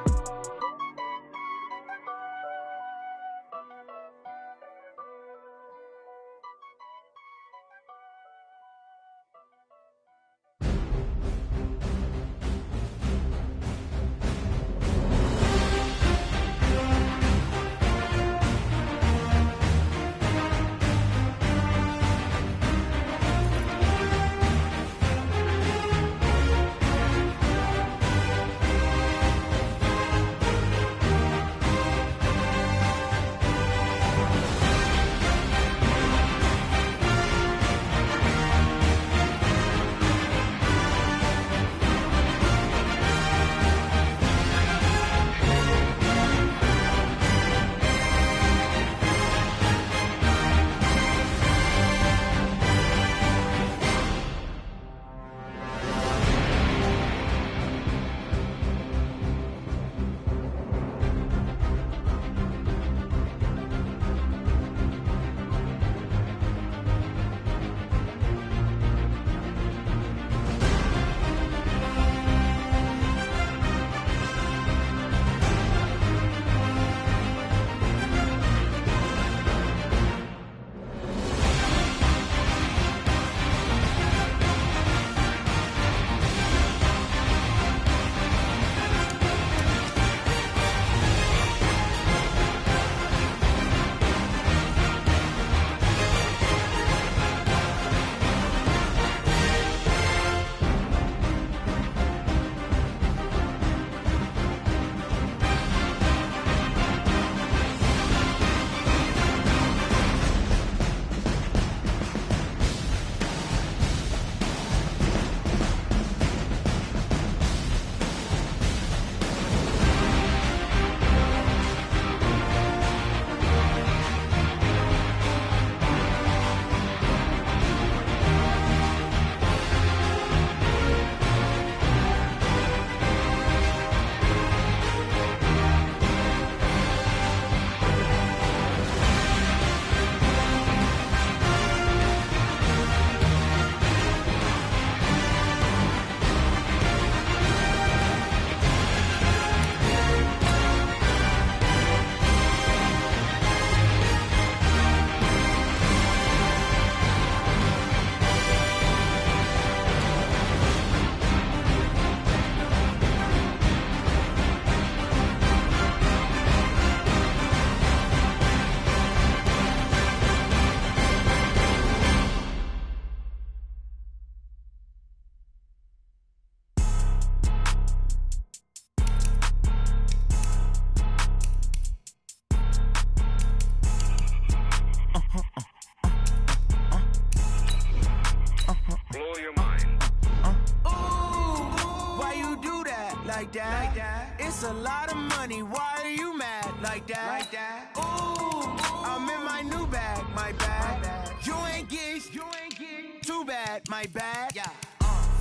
like that? It's a lot of money, why are you mad like that? Ooh, I'm in my new bag, my bad. You ain't get too bad, my bad.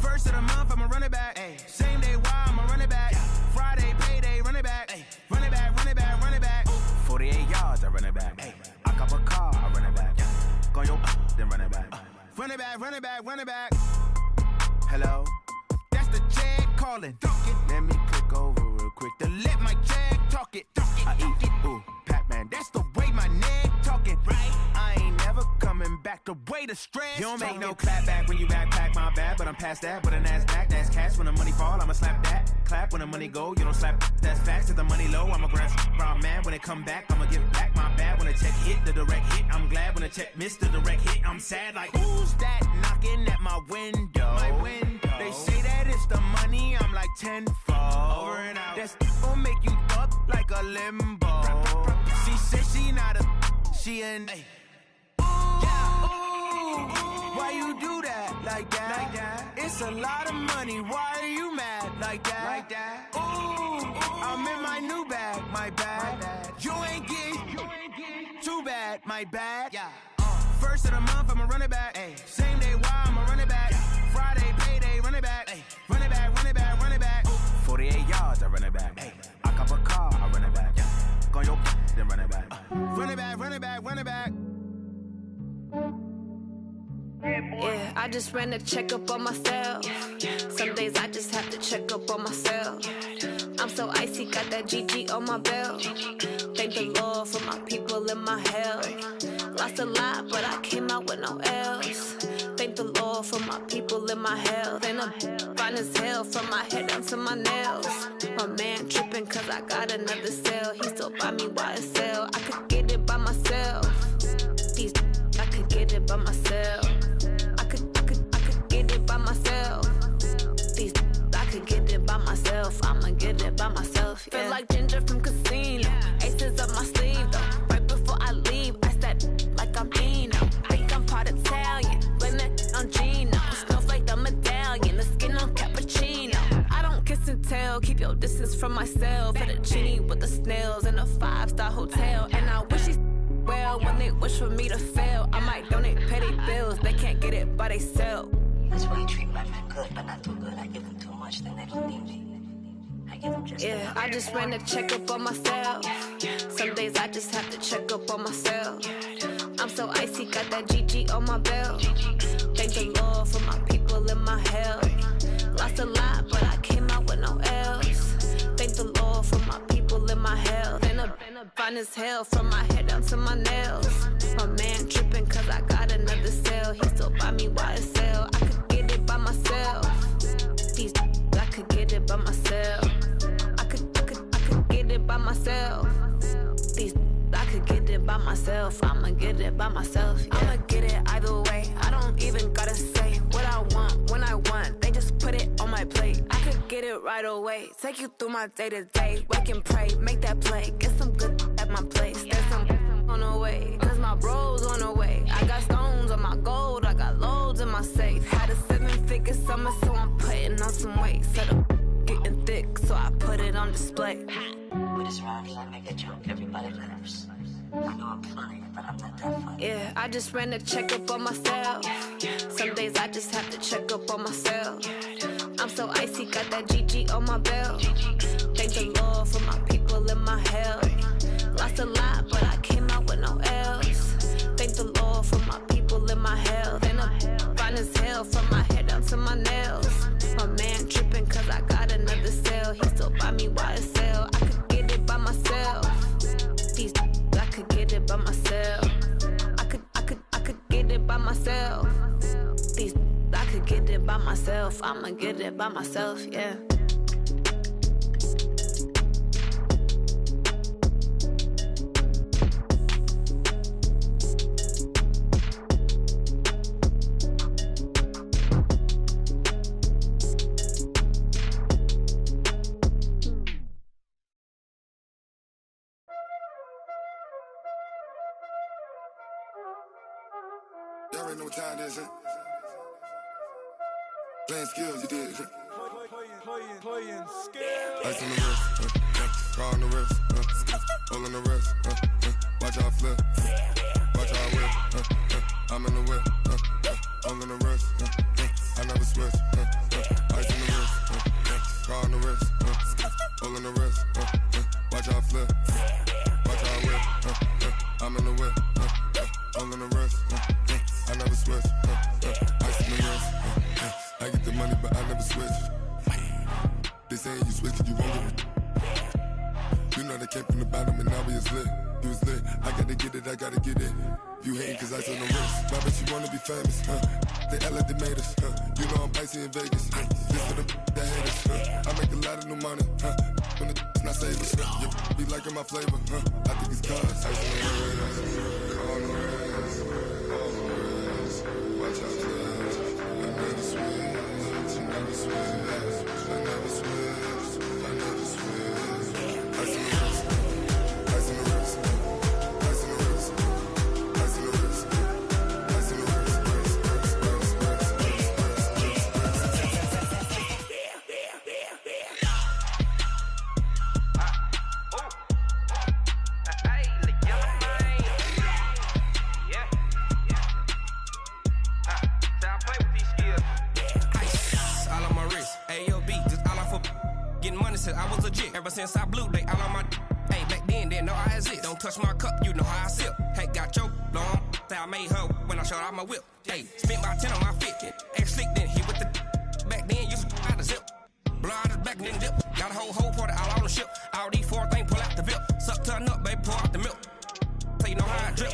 First of the month, I'ma run it back. Same day, why I'ma run it back. Friday, payday, run it back. Run it back, run it back, run it back. 48 yards, I run it back. I cop a car, I run it back. Go your then run it back. Run it back, run it back, run it back. Hello, that's the jag calling. Let me click over real quick to let my jag talk it. I eat it, ooh, Pac-Man, that's the way my neck talking. Right, I ain't never coming back the way the stress. You don't make no clap back when you backpack, my bad, but I'm past that. But a NASDAQ, that's cash. When the money fall, I'ma slap that. Clap when the money go, you don't slap. That's facts. If the money low, I'ma grab brown man. When it come back, I'ma give back my bad. When the check hit, the direct hit, I'm glad. When the check missed the direct hit, I'm sad. Like, who's that knocking at my window? My window. They say that it's the money, I'm like tenfold. Over and out. That's gon' make you up like a limbo. She said she not a, she an. Why you do that like that? It's a lot of money, why are you mad like that? Ooh, I'm in my new bag, my bad. You ain't get too bad, my bad. First of the month, I'ma run it back. Same day, why I'ma run it back. Friday, payday, run it back. Run it back, run it back, run it back. 48 yards, I run it back. I cop a car, I run it back. Go your then run it back. Run it back, run it back, run it back. Yeah, I just ran a checkup on myself. Some days I just have to check up on myself. I'm so icy, got that GG on my belt. Thank the Lord for my people in my hell. Lost a lot, but I came out with no L's. Thank the Lord for my people in my health. And I'm fine as hell from my head down to my nails. My man tripping cause I got another cell. He still buy me YSL. I could get it by myself. These I could get it by myself. I could get it by myself. These I could get it by myself. I'ma get it by myself. Yeah. Feel like Ginger from Casino. Aces up my sleeve though. Right before I leave, I said like I'm Eno. Think I'm part Italian. Blame that on Gino. Snowflake the medallion. The skin on cappuccino. I don't kiss and tell. Keep your distance from myself. For the genie with the snails in a 5-star hotel. And I wish he's well when they wish for me to fail. I might donate petty bills. They can't get it by themselves. That's why you treat my men good, but not too good. I give them too much, then they don't need me. I give them just yeah, I just ran a checkup on myself. Some days I just have to check up on myself. I'm so icy, got that GG on my belt. Thank the Lord for my people in my health. Lost a lot, but I came out with no L's. Thank the Lord for my people in my health. And I'm fine as hell from my head down to my nails. My man tripping cause I got another cell. He still buy me YSL. I could get it by myself. These I could get it by myself. I could get it by myself. These I could get it by myself. I'ma get it by myself. Yeah. I'ma get it either way. I don't even gotta say what I want when I want. They just put it on my plate. I could get it right away. Take you through my day to day. Wake and pray, make that play. Get some good at my place. There's some on the way. Cause my bro's on the way. I got stones on my gold. I got loads in my safe. Had a 7-figure summer, so I'm putting on some weight. Set up getting thick, so I put it on display. With this round, I make a joke, everybody laughs. I know I'm funny, but I'm not that funny. Yeah, I just ran a checkup on myself. Some days I just have to check up on myself. I'm so icy, got that GG on my belt. Thank the Lord for my people in my health. Lost a lot, but I came out with no L's. Thank the Lord for my people in my health. And I'm fine as hell from my head down to my nails. My man tripping cause I got another cell. He still buy me YSL. I could get it by myself. These I could get it by myself. I could get it by myself. These I could get it by myself. I'ma get it by myself, yeah. Y'all already know what time it is, huh? Playing skills, you did. playing skill. Ice on the wrist, car on the wrist, hole in the wrist, watch how I flip, watch how I whip, I'm in the whip, hole in the wrist, I never switch, ice on the wrist, car on the wrist, hole in the wrist, watch how I flip, watch how I whip, I'm in the whip, hole in the wrist, I never switch, ice on the wrist, I get the money but I never switch. They saying you switch, you won't get it. You know they came from the bottom and now we is lit. You was lit, I gotta get it, I gotta get it. You hating cause ice on the wrist. Why bet you wanna be famous, They act like they made us, You know I'm icy in Vegas, This for the that hate us, I make a lot of new money, When the not save us, You be liking my flavor, I think it's cause ice on the wrist, on the wrist, on the wrist. Watch out, please. I never switch, I never switch. I never switch, I never switch. Ice in the wrist, ice in the wrist, ice in the wrist, ice in the wrist, ice in the wrist, I was legit. Ever since I blew, they all on my hey, back then, didn't know I exist. Don't touch my cup, you know how I sip. Hey, got your long, say I made her when I showed out my whip. Hey, spent about 10 on my 50. Ex-slick, then hit with the back then, used to out the zip. Blow out his back, then dip. Got a whole party all on the ship. All these four things, pull out the VIP. Suck to a nut, baby, pour out the milk. So you know how I drip.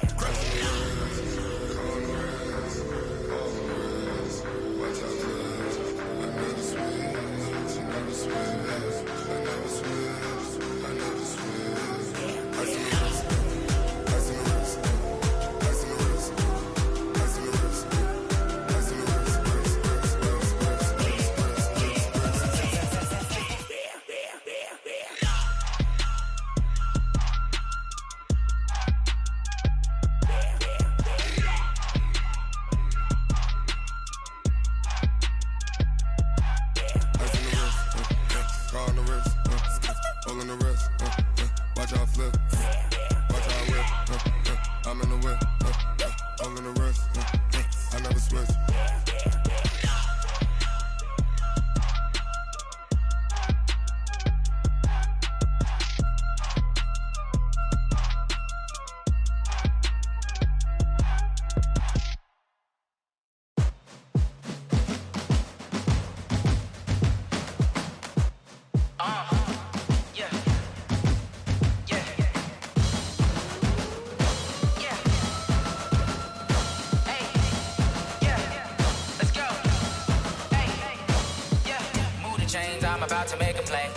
About to make a play.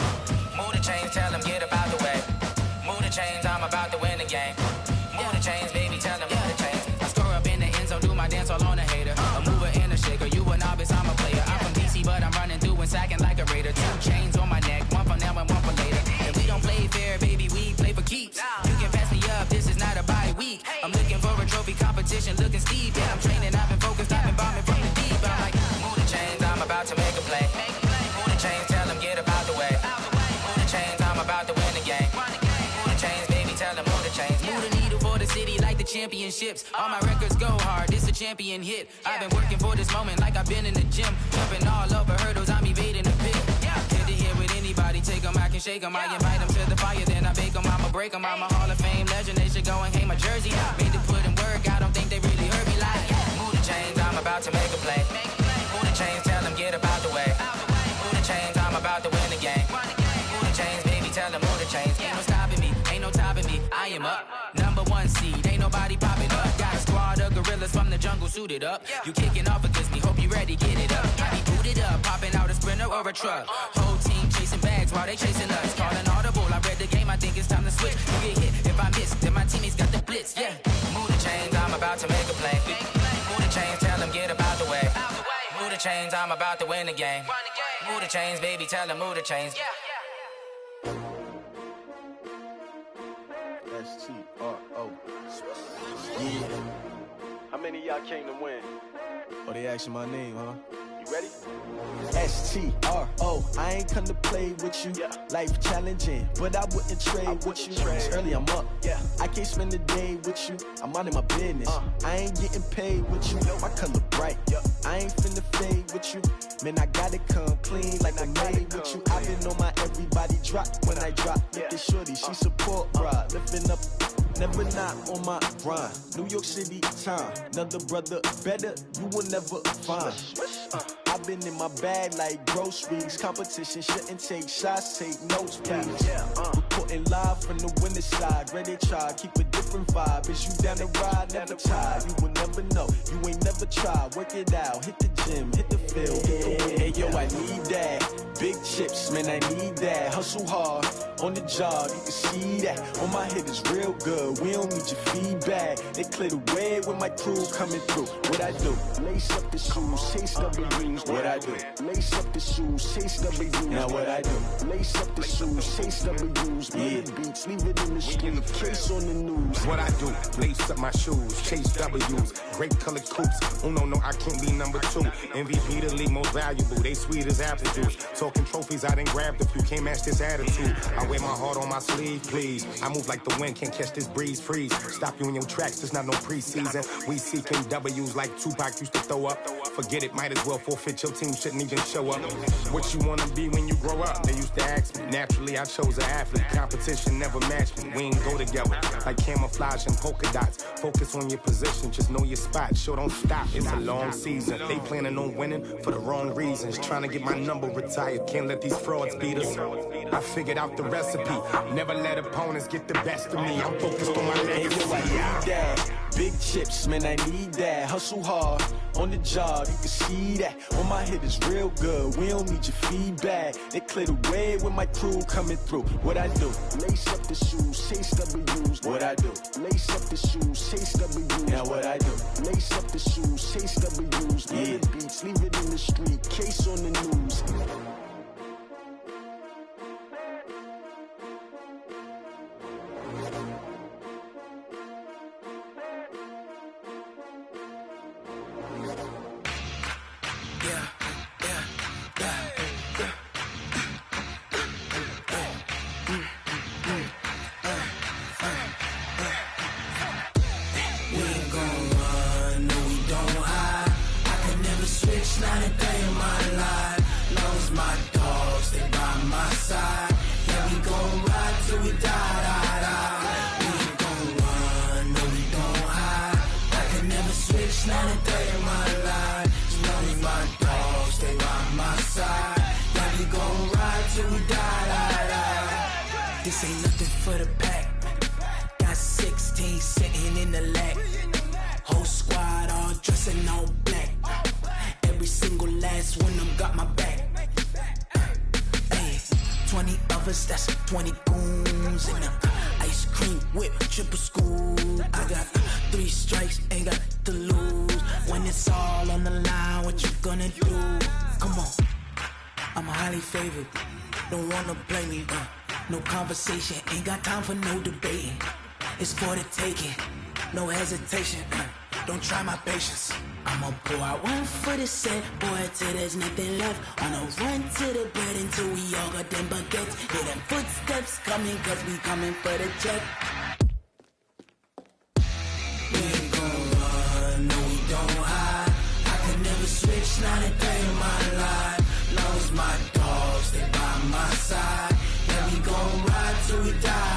Move the chains, tell them get about the way. Move the chains, I'm about to win the game. Move the chains, baby, tell them move the chains. I score up in the end zone, do my dance all on a hater. A mover and a shaker, you a novice, I'm a player. I'm from DC, but I'm running through and sacking like a raider. 2 chains on my neck, one for now and one for later. If we don't play fair, baby, we play for keeps. You can pass me up, this is not a bye week. I'm looking for a trophy competition, looking steep. Yeah, I'm training, I've been focused, I've been bombing from the deep. I'm like, move the chains, I'm about to make a play. Move the chains, tell them get about the way. Move the chains, I'm about to win the game. Move the chains, baby, tell them move the chains. Move the needle for the city like the championships. All my records go hard, this a champion hit. I've been working for this moment like I've been in the gym. Jumping all over hurdles, I'm evading the pit. Head to head with anybody, take them, I can shake them. I invite them to the fire, then I bake them, I'ma break them. I'm a Hall of Fame legend, they should go and hang my jersey. Made to put in work, I don't think they really heard me like. Move the chains, I'm about to make a play. Move the chains, tell them get about the way. Move the chains, I'm about to win the game. Move the chains, baby, tell them move the chains. Ain't no stopping me, ain't no topping me, I am up. Number 1 seed, ain't nobody popping up. Got a squad of gorillas from the jungle suited up. You kicking off against me, hope you ready, get it up. I be booted up, popping out a sprinter or a truck. Whole team chasing bags while they chasing us. Calling audible, I read the game, I think it's time to switch. You get hit, if I miss, then my teammates got the blitz, yeah. Move the chains, I'm about to make a play. Move the chains, tell them get about the way. Move the chains, I'm about to win the game. Move the chains, baby, tell them move the chains. S-T-R-O. Yeah. How many of y'all came to win? Oh, they asking my name, huh? You STRO, I ain't come to play with you. Life challenging, but I wouldn't trade with you. It's early, I'm up. I can't spend the day with you. I'm out of my business. I ain't getting paid with you. My color bright. I ain't finna fade with you. Man, I gotta come clean like I made with you. I've been on my everybody drop when I drop. Look at shorty, she support ride. Lifting up, never not on my grind. New York City time, another brother better, you will never find. I've been in my bag like groceries. Competition shouldn't take shots, take notes, please. Reporting live from the winter side. Ready to try, keep a different vibe. Is you down the ride, never tired. You will never know, you ain't never tried. Work it out, hit the gym, hit the field. Hey yo, I need that. Big chips, man, I need that. Hustle hard, on the job, you can see that. On my head is real good, we don't need your feedback. They clear the way with my crew coming through. What I do? Lace up the shoes, chase W's. What I do? Lace up the shoes, chase W's. Now what I do? Lace up the shoes, chase W's. Yeah. Beats, leave it in the street, case on the news. What I do? Lace up my shoes, chase W's. Great colored coops. Oh no, I can't be number 2. MVP the league most valuable. They sweet as apple juice. Talking trophies, I didn't grab the few. Can't match this attitude. I wear my heart on my sleeve, please. I move like the wind, can't catch this breeze, freeze. Stop you in your tracks, there's not no preseason. We seeking W's like Tupac used to throw up. Forget it, might as well forfeit. Your team shouldn't even show up. What you wanna be when you grow up? They used to ask me. Naturally, I chose an athlete. Competition never matched me. We ain't go together like camouflage and polka dots. Focus on your position, just know your spot. Sure, don't stop. It's a long season. They planning on winning for the wrong reasons. Trying to get my number retired. Can't let these frauds beat us. I figured out the recipe. Never let opponents get the best of me. I'm focused on my legacy. Big chips, man, I need that. Hustle hard, on the job, you can see that. On my head is real good, we don't need your feedback. They clear the way with my crew coming through. What I do? Lace up the shoes, chase W's. What I do? Lace up the shoes, chase W's. Now what I do? Lace up the shoes, chase W's. Yeah. Beats, leave it in the street, case on the news. Not a day in my life. Long as my dogs stay by my side. Yeah, we gon' ride till we die. We ain't gon' run, no, we don't hide. I can never switch, not a day in my life. As long as my dogs stay by my side. Yeah, we gon' ride till we die. This ain't nothing for the pack. Got 16 sitting in the lap. Whole squad all dressing all black. Every single last one of them got my back. Hey, 20 of us, that's 20 goons. And ice cream whip, triple scoop. I got 3 strikes, ain't got to lose. When it's all on the line, what you gonna do? Come on, I'm highly favored. Don't wanna play me, no conversation. Ain't got time for no debating. It's for the taking, no hesitation. Don't try my patience. I'ma pour out one for the set, boy, till there's nothing left. On a run to the bread until we all got them baguettes. Hear them footsteps coming, cause we coming for the check. We ain't gon' run, no, we don't hide. I can never switch, not a day in my life. Long as my dogs stay by my side. Yeah, we gon' ride till we die.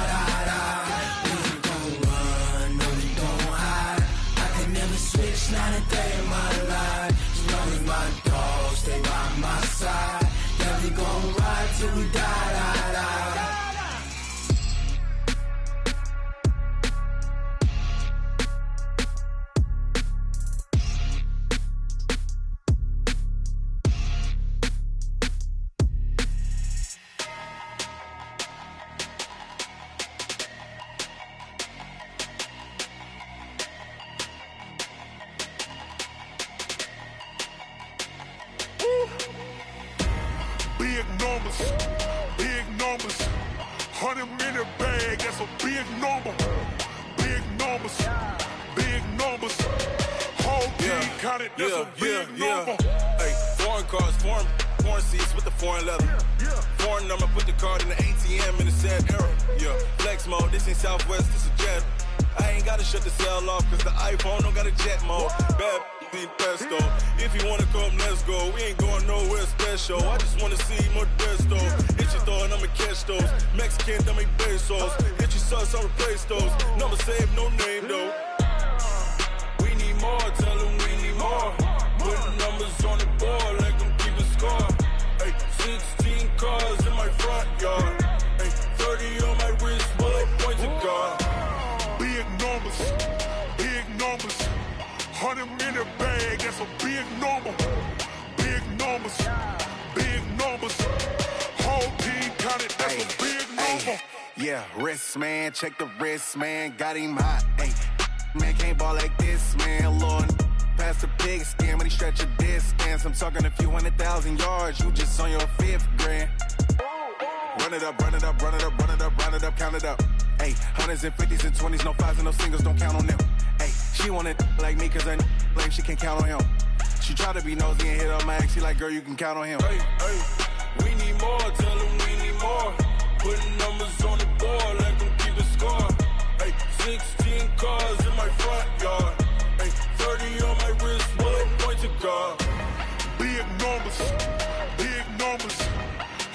We ain't gon' run, no, we don't hide. I can never switch, not a day in my life. As long as my dogs stay by my side. Yeah, we gon' ride till we die. Big numbers, 100 minute bag, that's a big number. Big numbers, whole team counted, that's a big number. Hey, Foreign cars, foreign seats with the foreign leather. Foreign number, put the card in the ATM in the sad era. Yeah, flex mode, this ain't Southwest, this is Jet. I ain't gotta shut the cell off, cause the iPhone don't got a jet mode. Bad need pesto. If you wanna come, let's go. We ain't going nowhere special. I just wanna see more desto. Hit your throw and I'ma catch those. Mexican, dummy pesos. Hit your sauce, I'll replace those. Number saved, no name though. We need more, tell them we need more. Put numbers on the board, let them keep a score. Ay, 16 cars in my front yard. Ay, 30 on my wrist, bullet point to God. Big numbers, big numbers. 100 in the bag, that's a big number. Big numbers, big numbers. Whole team counted, that's a big number. Yeah, wrist man, check the wrist man, got him hot. Ay, man can't ball like this, man. Lord, past the big skin when he stretch a distance. I'm talking a few 100,000 yards, you just on your 5th grand. Run it up, run it up, run it up, run it up, run it up, count it up. Ay, hundreds and 50s and 20s, no 5s and no singles, don't count on them. Ay, she want it like me, cause I like she can count on him. She try to be nosy and hit up my ex, she like, girl, you can count on him. Hey, we need more, tell them we need more. Putting numbers on the board, let them keep a score. Hey, 16 cars in my front yard. Hey, 30 on my wrist, bullet point to God. Big numbers, big numbers.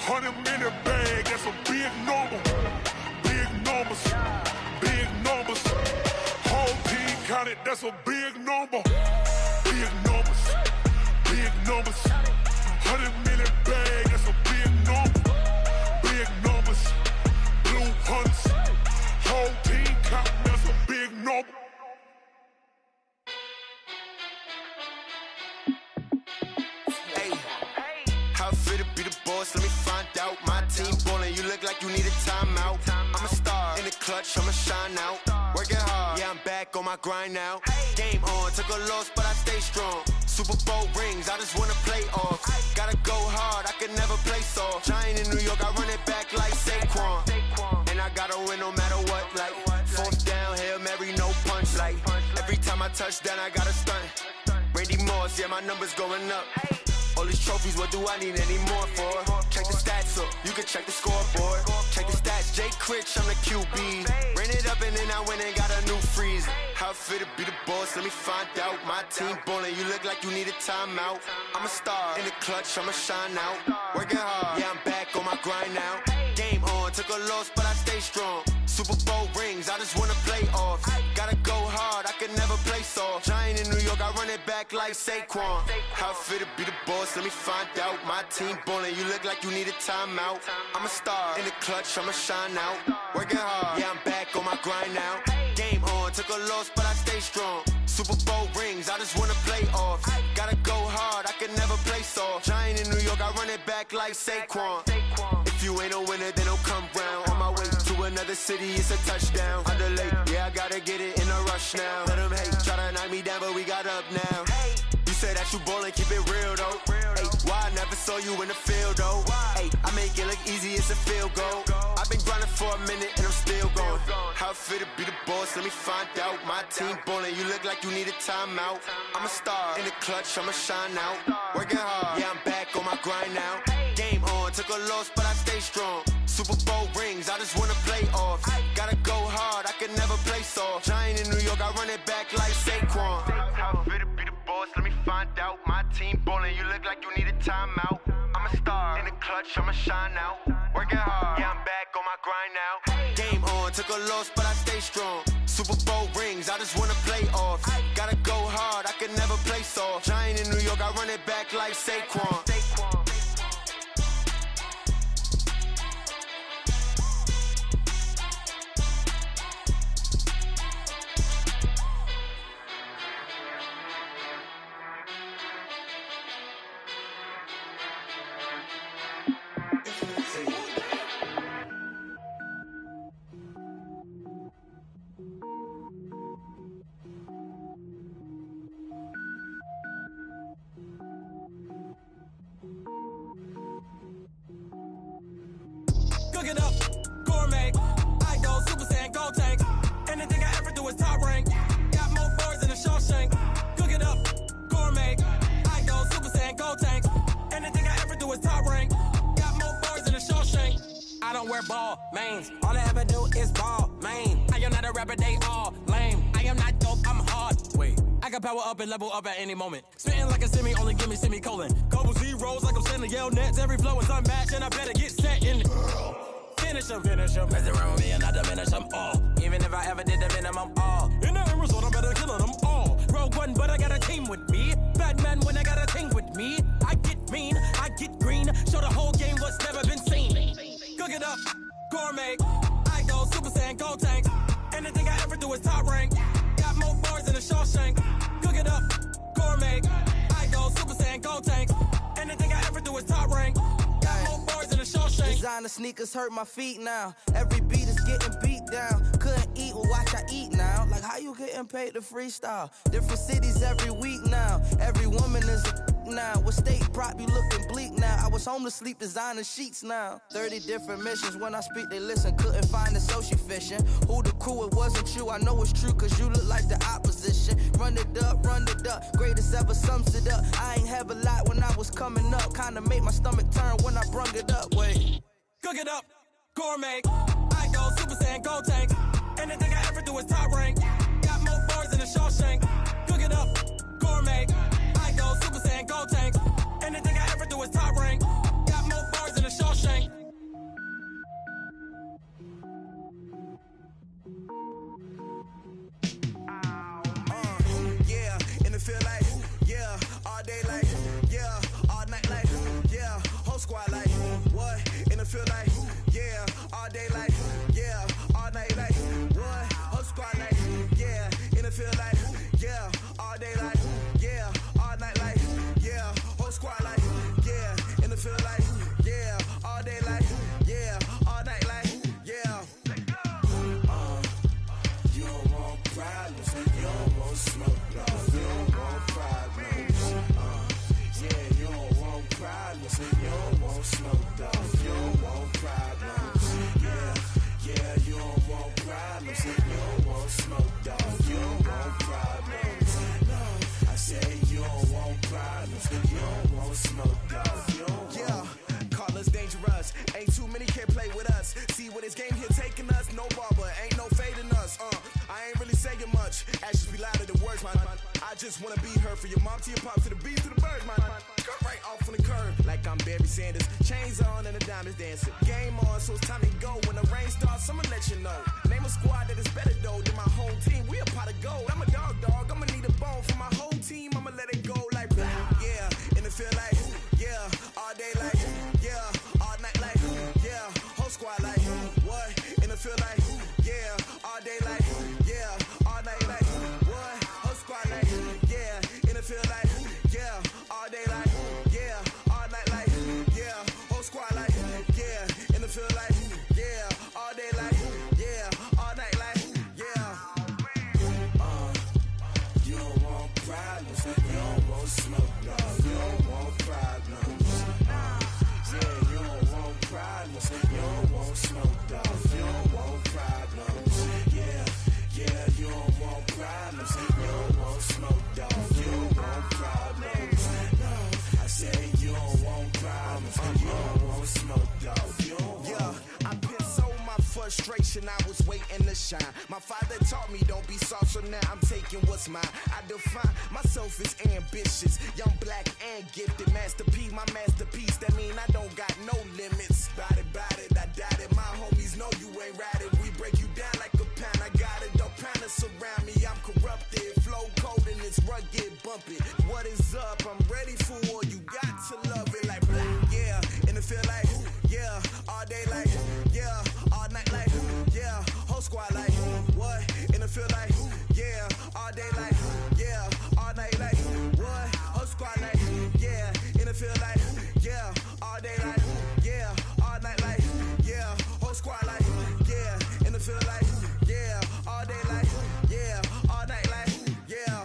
100 in the bag, that's a big number. Big numbers, big numbers. Whole team counted, that's a big number. Big numbers, big numbers. 100 in the bag, that's a big number. Big numbers, blue hunts. Whole team counting, that's a big number. How fit to be the boss? Let me find out. My team ballin', you look like you need a timeout. I'm a star in the clutch, I'ma shine out. Working hard, yeah, I'm back on my grind now. Game on, took a loss, but I stay strong. Super Bowl rings, I just wanna play off. Gotta go hard, I can never play soft. Giant in New York, I run it back like Saquon. And I gotta win no matter what, like 4th down, Hail Mary, no punch. Like every time I touch down, I gotta stunt. Randy Moss, yeah, my numbers going up. All these trophies, what do I need any more for? Check the stats up, you can check the scoreboard. Check the stats, Jay Critch, I'm the QB. Ran it up and then I went and got a new freeze. How fit to be the boss, let me find out. My team ballin', you look like you need a timeout. I'm a star in the clutch, I'ma shine out. Working hard, yeah, I'm back on my grind now. Game on, took a loss, but I stay strong. Super Bowl rings, I just wanna play off. Gotta go hard, I can never play soft. Giant in New York, I run it back like Saquon. How fit to be the boss, let me find out. My team ballin', you look like you need a timeout. I'm a star in the clutch, I'ma shine out. Working hard, yeah, I'm back on my grind now. Game on, took a loss, but I stay strong. Super Bowl rings, I just wanna play off. Gotta go hard, I can never play soft. Giant in New York, I run it back like Saquon. If you ain't a winner, then don't come round. On my way to another city, it's a touchdown. Underlay, yeah, I gotta get it in a rush now. Let them hate, try to knock me down, but we got up now. You say that you ballin', keep it real though. Hey, why I never saw you in the field though? Hey, I make it look easy, it's a field goal. I've been grinding for a minute and I'm still going. How fit to be the boss, let me find out. My team ballin', you look like you need a timeout. I'm a star in the clutch, I'ma shine out. Working hard, yeah, I'm back on my grind now. Game on, took a loss, but I stay strong. Super Bowl rings, I just wanna play off. Gotta go hard, I can never play soft. Giant in New York, I run it back like Saquon. How fit to be the boss, let me find out. My team ballin', you look like you need a timeout. I'm a star in the clutch, I'ma shine out. Working hard, yeah, I'm back on my grind now. Game on, took a loss, but I stay strong. Super Bowl rings, I just wanna play off. Gotta go hard, I can never play soft. Giant in New York, I run it back like Saquon. I don't wear ball mains. All I ever do is ball main. I am not a rapper, they all lame. I am not dope, I'm hard. Wait, I can power up and level up at any moment. Spitting like a semi, only give me semicolon. Couple zeros like I'm sending yell nets. Every flow is unmatched and I better get set in. Finish them. Mess around with me and I diminish them all. Even if I ever did the minimum all. In the end result, I'm better killing them all. Rogue One, but I got a team with me. Batman when I got a team with me. I get mean, I get green. Show the whole game what's never been seen. Cook it up, gourmet. I go Super Saiyan, gold tank. Anything I ever do is top rank. Got more bars than a Shawshank. Cook it up, gourmet. I go Super Saiyan, gold tank. Anything I ever do is top rank. Got more bars than a Shawshank. Designer sneakers hurt my feet now. Every beat is getting beat down. Couldn't eat, well watch I eat now. Like how you getting paid to freestyle? Different cities every week now. Every woman is a now. What state prop you looking bleak now? I was home to sleep designing sheets now. 30 different missions. When I speak they listen. Couldn't find it so she fishing. Who the crew, it wasn't you. I know it's true cause you look like the opposition. Run it up. Greatest ever sums it up. I ain't have a lot when I was coming up. Kinda made my stomach turn when I brung it up. Wait. Cook it up, gourmet. I go Super Saiyan, gold tank. Anything I ever do is top rank. Got more bars than a Shawshank. Cook it up, gourmet. I go Super Saiyan, gold tank. Anything I ever do is top rank. Got more bars than a Shawshank. Yeah, and it feel like, yeah, all day like, yeah, all night like, yeah, whole squad like, what? And it feel like, yeah, all day like, yeah, all night like, what? Whole squad like, yeah, and it feel like, yeah, all day like, yeah, all night like, yeah, whole squad like, yeah, and it feel like, yeah, all day like, yeah, all night like, yeah. You don't want problems, you don't want smoke, no. You don't want problems, yeah, you don't want problems, you don't want smoke, dog. You don't want problems, yeah, you don't want problems, you don't want smoke, dog. You don't want problems, no. I say you don't want problems, you don't want smoke, dog. You don't want. Call us dangerous, ain't too many can play with us. See what this game here taking us, no barber, ain't no fading us. I ain't really saying much. Actions be louder than words, man. I just wanna be heard. For your mom to your pop to the beat to the birds, man. Cut right off on the curb, like I'm Barry Sanders. Chains on and the diamonds dancing. Game on, so it's time to go. When the rain starts, I'ma let you know. Name a squad that is better though than my home team. We a pot of gold. I'm a dog. I'ma need a bone for my whole team. I'ma let it go like blah. Yeah, and it feel like yeah, all day like yeah, all night like yeah, whole squad like what? And it feel like yeah, all day like yeah, all night like what? Whole squad like yeah, and it feel like yeah, all day like yeah, all night like yeah, whole squad like yeah, and it feel like yeah, all day like yeah, all night like yeah. You don't want problems, you don't want smoke, dog. You don't want problems, yeah, you don't want problems, you don't want smoke, dog. You don't want problems, yeah, you don't want problems, you don't want smoke, dog. You don't want problems, no. I say you don't want problems, you don't want smoke, dog. You don't want. Yeah, I've been so my frustration, I was waiting to shine. My father taught me don't be soft, so now I'm taking what's mine. I define myself as ambitious, young, black, and gifted. Masterpiece, my masterpiece, that mean I don't got no limits. Bout it, I doubt it. My homies know you ain't ride it. We break you down like a pound. I got it, don't pound us around me. I'm corrupted, flow cold and it's rugged, bump it. What is up? I'm ready for war. You got to love it like blah. Yeah, and it feel like yeah, all day like yeah, all night like yeah, whole squad like what? And it feel like yeah, all day like yeah, all night like what? Whole squad like yeah, and it feel like yeah, all day like yeah, all night like yeah, whole squad like yeah, and it feel like yeah, all day like yeah, all night like yeah.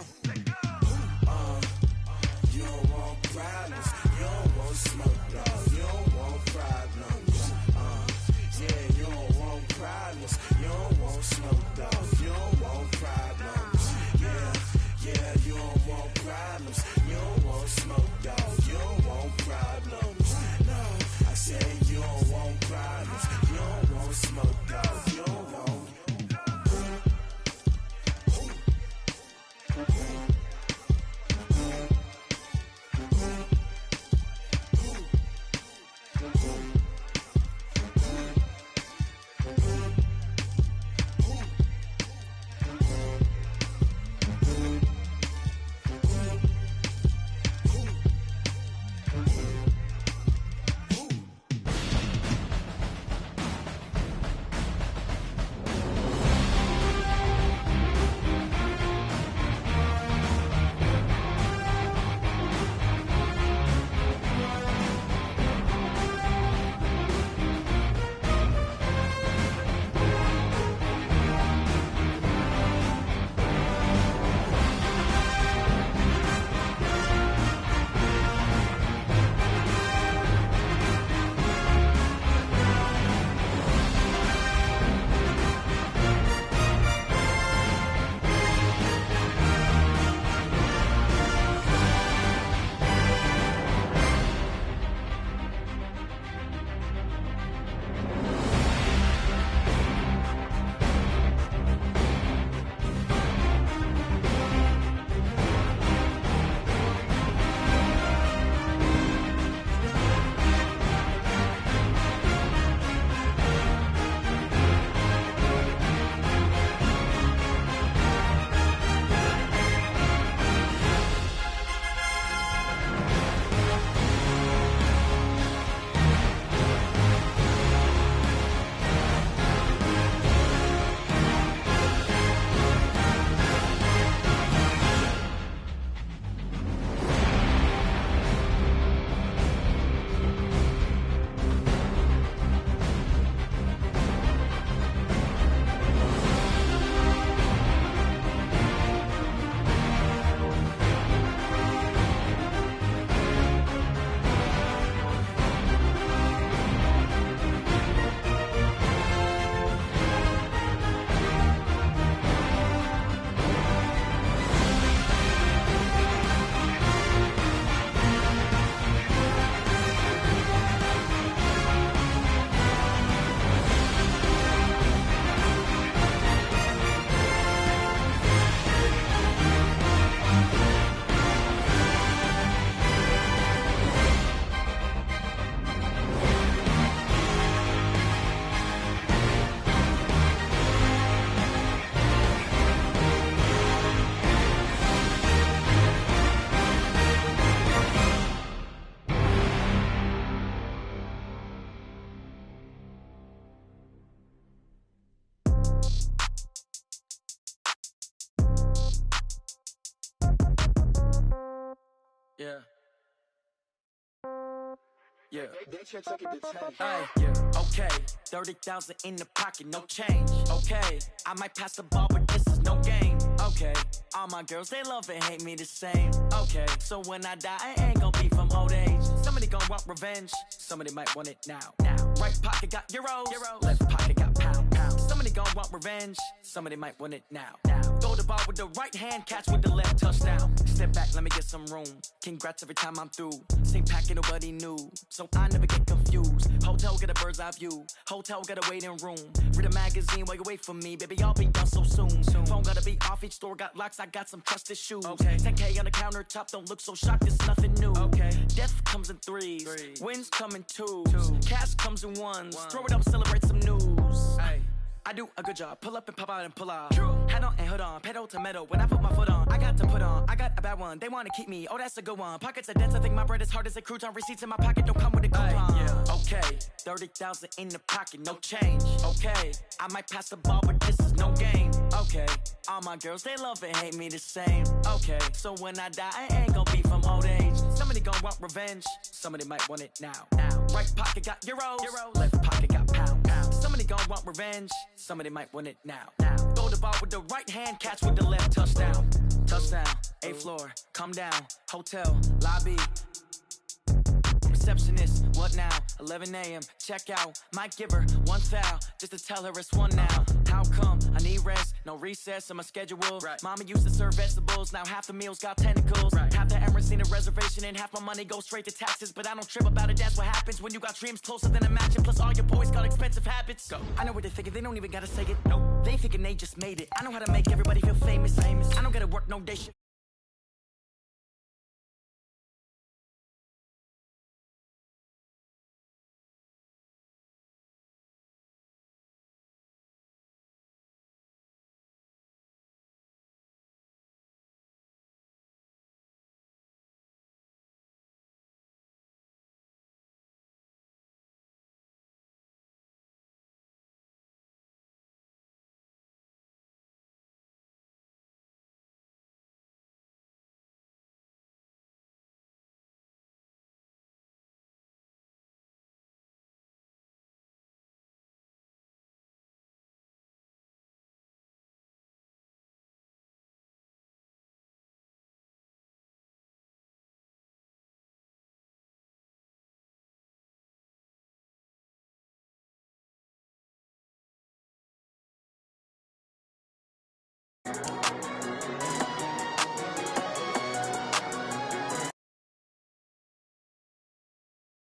Yeah. Yeah. They check it to 10. Hey, yeah. Okay. 30,000 in the pocket, no change. Okay. I might pass the ball, but this is no game. Okay. All my girls, they love and hate me the same. Okay. So when I die, I ain't gonna be from old age. Somebody gonna want revenge. Somebody might want it now. Right pocket got euros. Left pocket got pounds. Somebody gonna want revenge. Somebody might want it now. Throw the ball with the right hand, catch with the left, touchdown. Step back, let me get some room. Congrats every time I'm through. Same packet, nobody knew. So I never get confused. Hotel get a bird's eye view. Hotel get a waiting room. Read a magazine while you wait for me. Baby, I'll be done so soon. Phone gotta be off, each store got locks. I got some trusted shoes. Okay. 10K on the countertop, don't look so shocked, it's nothing new. Okay. Death comes in threes. Wins come in twos. Cash comes in ones. Throw it up, celebrate some news. Hey. I do a good job, pull up and pop out and pull out. Head on and hood on, pedal to metal. When I put my foot on, I got to put on. I got a bad one, they wanna keep me. Oh, that's a good one. Pockets are dense, I think my bread is hard as a crouton. Receipts in my pocket don't come with a coupon. Yeah. Okay, 30,000 in the pocket, no change. Okay, I might pass the ball, but this is no game. Okay, all my girls, they love and hate me the same. Okay, so when I die, I ain't gonna be from old age. Somebody gon' want revenge, somebody might want it now. Right pocket got euros. Left pocket got pounds. Somebody gon' want revenge, somebody might want it now. Throw the ball with the right hand, catch with the left, touchdown. Touchdown, 8th floor, come down, hotel, lobby. Receptionist, what now? 11 a.m., check out. Might give her one foul, just to tell her it's one now. How come? I need rest, no recess in my schedule. Mama used to serve vegetables, now half the meals got tentacles. Half the errands need a reservation and half my money goes straight to taxes. But I don't trip about it, that's what happens when you got dreams closer than a match. And plus all your boys got expensive habits. Go. I know what they're thinking, they don't even gotta say it. Nope. They thinking they just made it. I know how to make everybody feel famous. I don't gotta work no day shift.